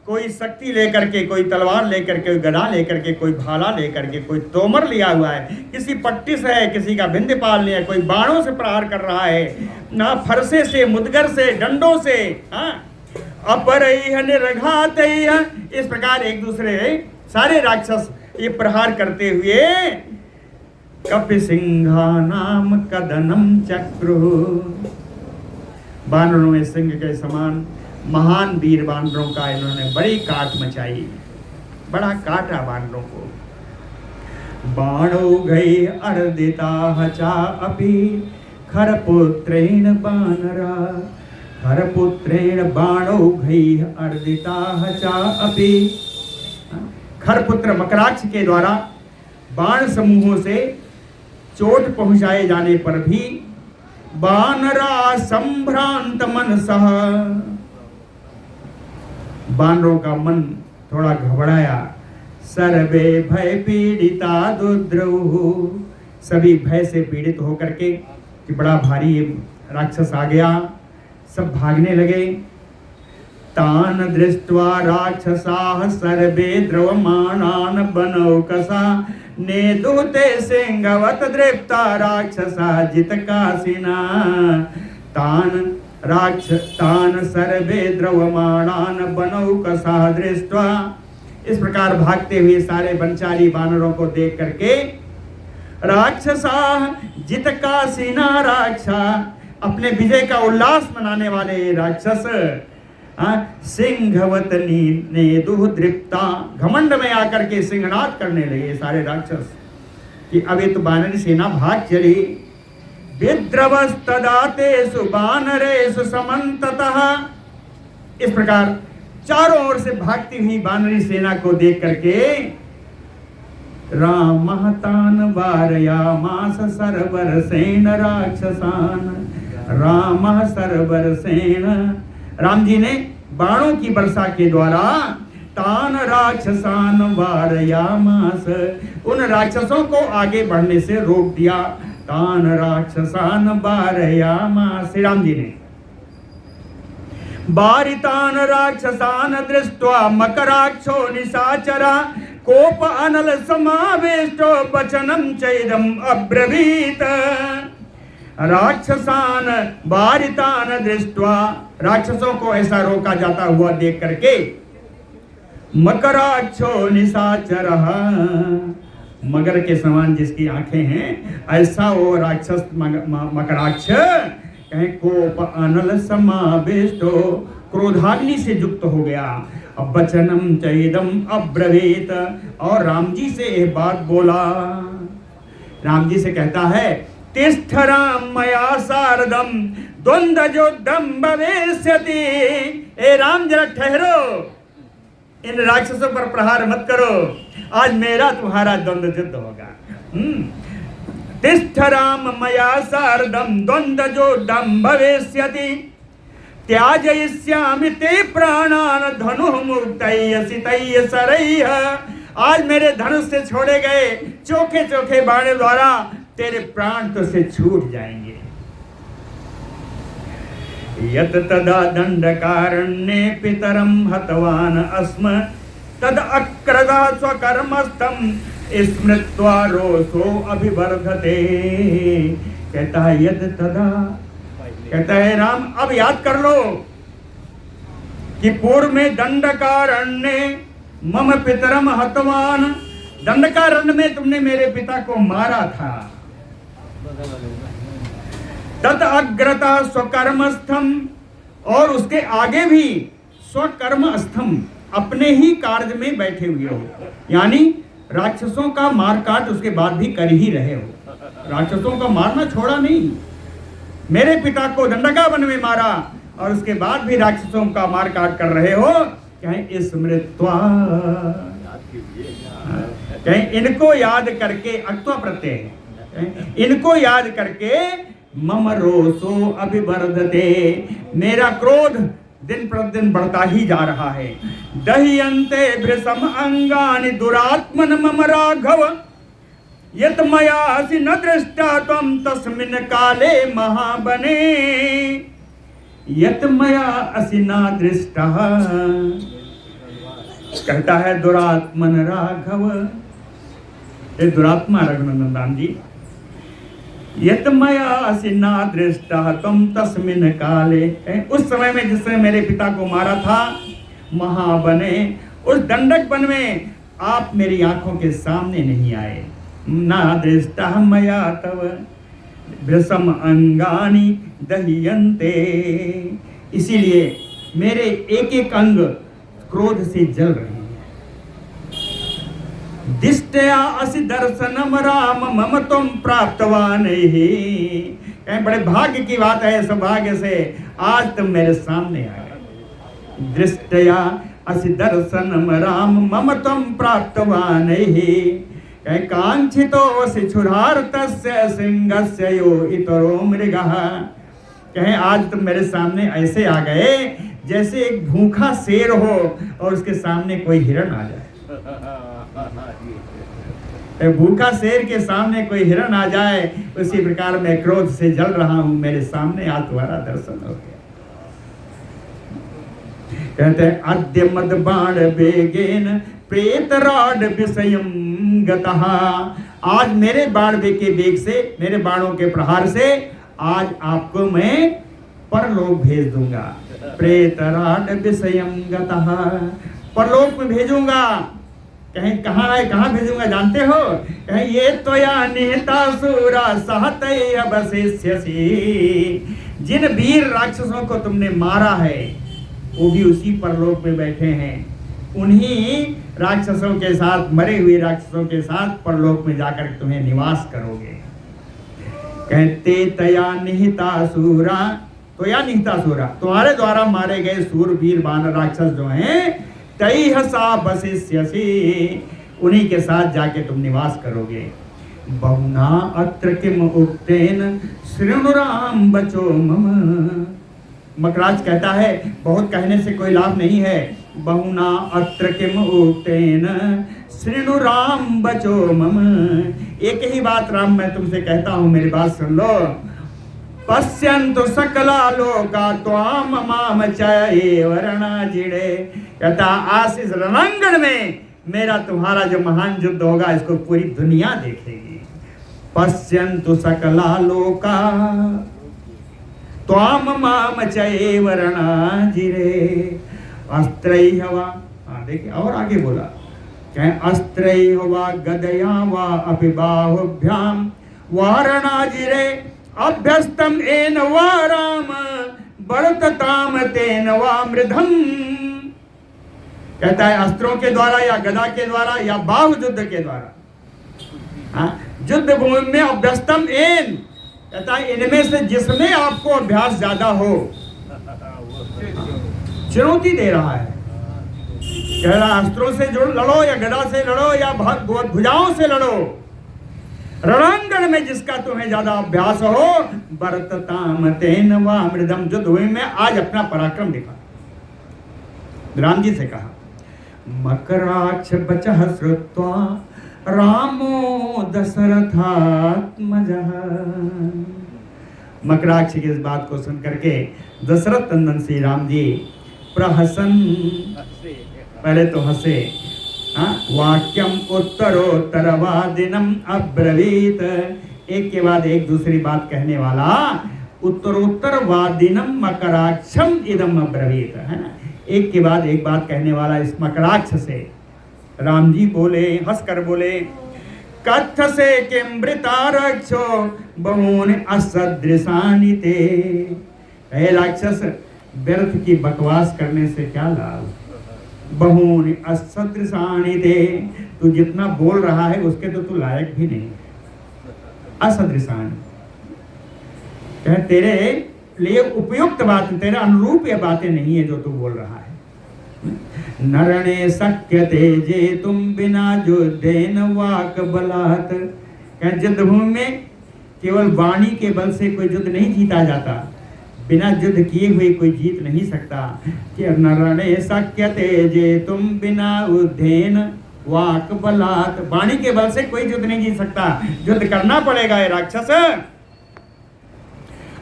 कोई शक्ति लेकर के, कोई तलवार लेकर के, कोई गदा लेकर के, कोई भाला लेकर के, कोई तोमर लिया हुआ है, किसी पट्टी से है, किसी का बिंदीपाल लिया, कोई बाणों से प्रहार कर रहा है ना, फरसे से, मुदगर से, डंडों से। हाँ, अपरैः निर्घातैः, इस प्रकार एक दूसरे सारे राक्षस ये प्रहार करते हुए कपिसिंहानाम कदनम चक्रु, वानरों में सिंह के समान महान वीर वानरों का इन्होंने बड़ी काट मचाई, बड़ा काटा वानरों को। बाणो गई अर्दिता चा अपि खरपुत्रेण वानरा, खरपुत्रेण बाणो गई अर्दिता चा अपि। खरपुत्र मकराक्ष के द्वारा बाण समूहों से चोट पहुंचाए जाने पर भी वानरा संभ्रांत मनसः, वानरों का मन थोड़ा घबराया। सर्वे भय पीड़िता दुद्रवु, सभी भय से पीड़ित होकर के कि बड़ा भारी राक्षस आ गया, सब भागने लगे। तान दृष्ट्वा राक्षसाः सर्वे द्रवमाणान बनौकसा, नेदुते सिंहवत दृप्ता राक्षसा जितकासिना। तान सर्वे द्रवमाणान बनौकसा दृष्ट्वा, इस प्रकार भागते हुए सारे वनचारी वानरों को देख करके राक्षसा जितकासिना, राक्षा अपने विजय का उल्लास मनाने वाले राक्षस सिंहवत नेदुः दृप्ता, घमंड में आकर के सिंहनाद करने लगे सारे राक्षस कि अब ये तो वानरी सेना भाग चली। विद्रवस्तदातेषु वानरेषु समन्ततः, इस प्रकार चारों ओर से भागती हुई वानरी सेना को देख करके रामः तान् वारयामास सर्वरसेन राक्षसान्, रामः सर्वरसेन, राम जी ने बाणों की वर्षा के द्वारा तान राक्षसान वारयामास, उन राक्षसों को आगे बढ़ने से रोक दिया। तान राक्षसान वारयामास, श्री राम जी ने बारितान राक्षसान दृष्ट्वा मकराक्षो निशाचरा, कोप अनल समावेष्टो वचनम चैदम अब्रवीत। राक्षसान बारितान दृष्ट्वा, राक्षसों को ऐसा रोका जाता हुआ देख करके मकराक्षो निशाचरः, मगर के समान जिसकी आंखें हैं ऐसा वो राक्षस मकराक्ष कहें कोप अनल समावेष्टो, क्रोधाग्नि से युक्त हो गया। अब वचनम चैदम अब्रवीत, और राम जी से यह बात बोला। राम जी से कहता है तिष्ठ राम मया सारदम द्वंद्वयुद्धम भविष्यति, ए राम जरा ठहरो, इन राक्षसों पर प्रहार मत करो, आज मेरा तुम्हारा द्वंद्व युद्ध होगा। तिष्ठ राम मया सार्धम द्वंद्वयुद्धम भविष्यति, त्याजयिष्यामि ते प्राणान् धनुः मुक्तैः शरैः, आज मेरे धनुष से छोड़े गए चोखे चोखे बाण द्वारा तेरे प्राण तो से छूट जाएंगे। यत तदा दंडकारण्ये पितरम हतवान अस्म, तद अक्रदा स्वकर्मस्थम स्मृत्वा रोषो अभिवर्धते। कहता है यद तदा, कहता है राम अब याद कर लो कि पूर्व में दंडकारण्ये मम पितरम हतवान, दंडकारण्य में तुमने मेरे पिता को मारा था। तत् अग्रता स्वकर्मस्थम, और उसके आगे भी स्वकर्मस्थम, अपने ही कार्य में बैठे हुए हो, यानी राक्षसों का मार काट उसके बाद भी कर ही रहे हो, राक्षसों का मारना छोड़ा नहीं। मेरे पिता को दंडका वन में मारा और उसके बाद भी राक्षसों का मार काट कर रहे हो, कहें स्मृत्वा, कहें इनको याद करके, अक्त्वा प्रत्यय है, इनको याद करके मम रोषो अभिवर्धते, मेरा क्रोध दिन प्रतिदिन बढ़ता ही जा रहा है। दह्यन्ते भृशम अंगानि दुरात्मन मम राघव, यत मया असि न दृष्टा त्वं तस्मिन् काले महाबने, यत मया असि न दृष्टा, कहता है दुरात्मन राघव, ये दुरात्मा रघुनंदन जी, यत मया असि न दृष्टा त्वं तस्मिन् काले, उस समय में जिसने मेरे पिता को मारा था, महाबने, उस दंडक वन में आप मेरी आंखों के सामने नहीं आए। ना दृष्टा मया तव भृशम अंगानि दह्यन्ते, इसीलिए मेरे एक एक अंग क्रोध से जल रहे हैं। दिष्टया असि दर्शनम राम मम त्वं प्राप्तवान् हि, बड़े भाग्य की बात है, सौभाग्य से आज तुम मेरे सामने आ गए। दृष्टया असि दर्शनम राम मम त्वं प्राप्तवान् हि, कहे कांक्षितो शिशुरार्तस्य सिंहस्य यो इतरो मृगः। कहे आज तुम मेरे सामने ऐसे आ गए जैसे एक भूखा शेर हो और उसके सामने कोई हिरण आ जाए। भूखा शेर के सामने कोई हिरण आ जाए, उसी प्रकार मैं क्रोध से जल रहा हूं, मेरे सामने आज तुम्हारा दर्शन हो गया। कहते हैं अद्य मद बाण बेगेन प्रेतराड विषयम गतः। आज मेरे बाण के बेग से, मेरे बाणों के प्रहार से आज आपको मैं परलोक भेज दूंगा। प्रेतराड विषयम गतः, परलोक में भेजूंगा। कहीं कहाँ है, कहाँ भेजूंगा जानते हो? कहीं ये तो या निहतासुरा सहतैः वसिष्यसि। जिन वीर राक्षसों को तुमने मारा है वो भी उसी परलोक में बैठे हैं। उन्हीं राक्षसों के साथ, मरे हुए राक्षसों के साथ परलोक में जाकर तुम्हें निवास करोगे। कहते तया निहितासुरा, तो या निहितासुरा, तुम्हारे द्वारा मारे गए सूरवीर वानर राक्षस जो हैं, तैः सा वसिष्यसि, उन्हीं के साथ जाके तुम निवास करोगे। बहुना अत्र किम उक्तेन शृणुराम बचो मम। मकराज कहता है बहुत कहने से कोई लाभ नहीं है। बहुना अत्र किम उक्तेन शृणुराम बचो मम। एक ही बात राम मैं तुमसे कहता हूँ, मेरी बात सुन लो। पश्यन्तु सकला लोका त्वाम माम चैव रणजिरे। कहता आज इस रणांगण में मेरा तुम्हारा जो महान युद्ध होगा इसको पूरी दुनिया देखेगी। पश्यन्तु सकला लोका त्वाम माम चैव रणजिरे अस्त्रैः वा। देखिए और आगे बोला, कहे अस्त्रैः वा गदया वा अपि बाहुभ्याम वारणाजिरे अभ्यस्तम एन वा राम बरतताम तेन वा मृधम। कहता है अस्त्रों के द्वारा या गदा के द्वारा या बाहु युद्ध के द्वारा, युद्ध भूमि में अभ्यस्तम एन, कहता है इनमें से जिसमें आपको अभ्यास ज्यादा हो। चुनौती दे रहा है, कह रहा अस्त्रों से लड़ो या गदा से लड़ो या भुजाओं से लड़ो। रणांगण में जिसका तुम्हें ज्यादा अभ्यास हो, बरतताम तेन वा मृदम, युद्ध भूमि में आज अपना पराक्रम दिखा। राम जी से कहा मकराक्ष बचः श्रुत्वा रामो दशरथात्मजः। मकराक्ष की इस बात को सुन करके दशरथ नंदन श्री राम जी प्रहसन, पहले तो हंसे। वाक्यम उत्तरोत्तरवादिनम अब्रवीत, एक के बाद एक दूसरी बात कहने वाला उत्तरोत्तरवादिनम मकराक्षम इदम अब्रवीत, है ना। एक के बाद एक बात कहने वाला इस मकराक्ष से राम जी बोले, हंसकर बोले कथ से किमृता रक्षो बहून असदृशानि ते। हे राक्षस, व्यर्थ की बकवास करने से क्या लाभ। बहून असदृशानि ते, तू जितना बोल रहा है उसके तो तू लायक भी नहीं। असदृशानि, तेरे लिए उपयुक्त बात, तेरे अनुरूप ये बातें नहीं है जो तू बोल रहा है। नरणे शक्यते जे तुम बिना युद्धेन वाक बलात्। युद्ध भूमि में केवल वाणी के बल से कोई युद्ध नहीं जीता जाता, बिना युद्ध किए हुए कोई जीत नहीं सकता। कि नरणे शक्यते जे तुम बिना युद्धेन वाक बलात्, वाणी के बल से कोई युद्ध नहीं जीत सकता, युद्ध करना पड़ेगा ये राक्षस।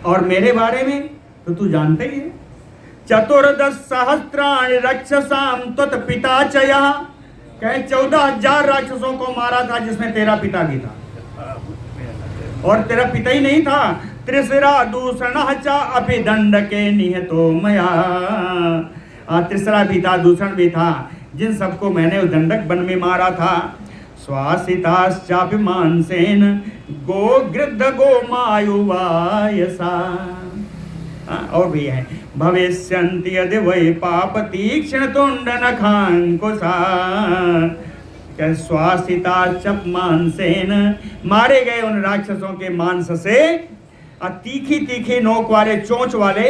और मेरे बारे में तो तू जानते ही है। चतुर्दश सहस्त्राणि रक्षसाम त्वत् पिता च यः। कहे 14,000 राक्षसों को मारा था जिसमें तेरा पिता भी था। और तेरा पिता ही नहीं था, त्रिशिरा दूषणः च अपि दंडके निहतो मया। तीसरा भी था, दूषण भी था, जिन सबको मैंने उस दंडक वन में मारा था। श्वासिताश्चापि मांसेन गो गृद्ध गो मायुवायसा। और भी है भविष्यन्ति यदि वै पाप तीक्ष्ण तुंड नखांकुशा। श्वासिताश्चापि मांसेन, मारे गए उन राक्षसों के मांस से तीखी तीखी नोक वाले, चोंच वाले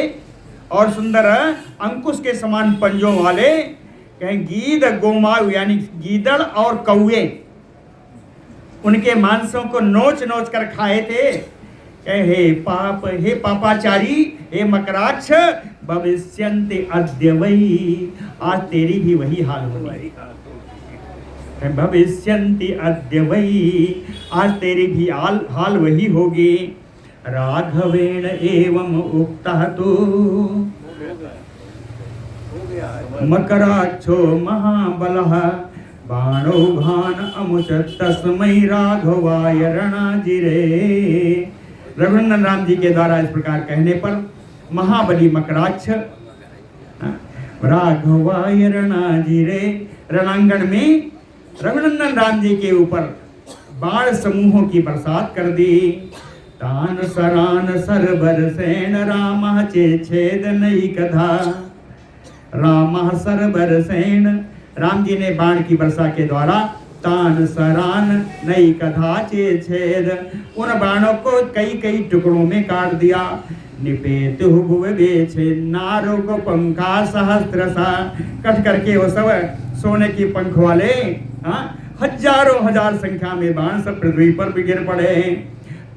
और सुंदर अंकुश के समान पंजों वाले, कहें गीद गोमायु यानी गीदड़ और कौए, उनके मांसों को नोच नोच कर खाए थे। हे पापाचारी, हे मकराक्ष, भविष्यन्ति अद्य वही, आज तेरी भी वही हाल होगी। भविष्यन्ति अद्य वही, आज तेरी भी हाल वही होगी। राघवेण एवं उक्तः तु मकराक्षो महाबलः, बाणो भान अमुचत तस्मै राघवाय रणजिरे। रघुनंदन राम जी के द्वारा इस प्रकार कहने पर महाबली मकराक्ष राघवाय रणजिरे, रणांगण में रघुनंदन राम जी के ऊपर बाण समूहों की बरसात कर दी। तान सरान सरबर सेन राम छेद नई कथा, राम सरबर सेन, राम जी ने बाण की वर्षा के द्वारा तान सरान नई कथा छेद, उन बाणों को कई कई टुकड़ों में काट दिया। निपेत नारों को पंखा सहस्त्रसा, कट करके वो सब सोने की पंख वाले हजारों हजार संख्या में बाण सब पृथ्वी पर भी गिर पड़े।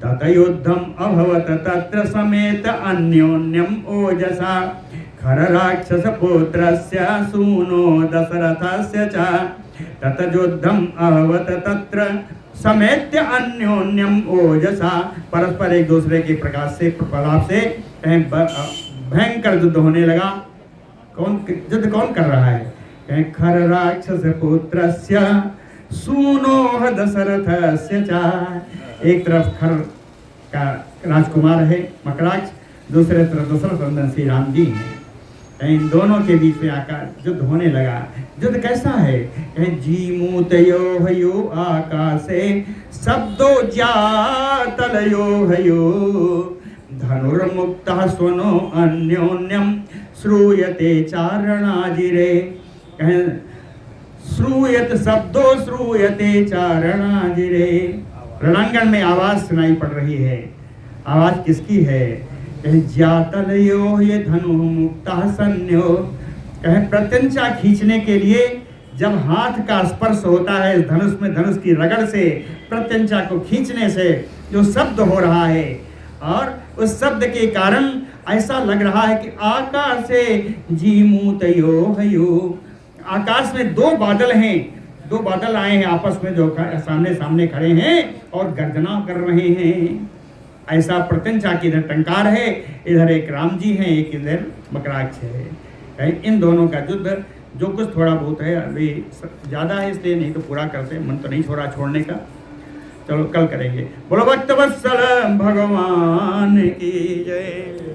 तत युद्धम अभवत तत्र समेत अन्योन्यम ओजसा, खर राक्षस पुत्रस्य सूनो दशरथस्य च। तत युद्धम अभवत तत्र समेत्य अन्योन्यम ओजसा, परस्पर एक दूसरे के प्रकाश से प्रभाव से भयंकर युद्ध होने लगा। युद्ध कौन कर रहा है? खर राक्षस पुत्रस्य सूनो दशरथस्य च। एक तरफ खर का राजकुमार है मकराक्ष, दूसरे तरफ दशरथ नंदन श्री राम जी हैं। इन दोनों के बीच में आकर युद्ध होने लगा। युद्ध कैसा है? जीमूतयो हयो आकाशे शब्दो जातलयो हयो, धनुर्मुक्तः स्वनो अन्योन्यम श्रूयते चारणाजिरे। श्रूयत शब्दो श्रूयते चारणाजिरे। रणांगण में आवाज सुनाई पड़ रही है। आवाज किसकी है? जातलयो ये धनु मुक्ता सन्यो। कहे प्रत्यंचा खींचने के लिए जब हाथ का स्पर्श होता है धनुष में, धनुष की रगड़ से प्रत्यंचा को खींचने से जो शब्द हो रहा है, और उस शब्द के कारण ऐसा लग रहा है कि आकाश से जीमूतयो हयो, आकाश में दो बादल हैं, दो बादल आए हैं आपस में जो सामने सामने खड़े हैं और गर्जना कर रहे हैं। ऐसा प्रत्यंचा की इधर टंकार है, इधर एक राम जी हैं, एक इधर मकराक्ष है। इन दोनों का युद्ध जो कुछ थोड़ा बहुत है, अभी ज़्यादा है इसलिए नहीं तो पूरा करते, मन तो नहीं छोड़ा छोड़ने का। चलो कल करेंगे। बोलो भक्त वत्सल भगवान की जय।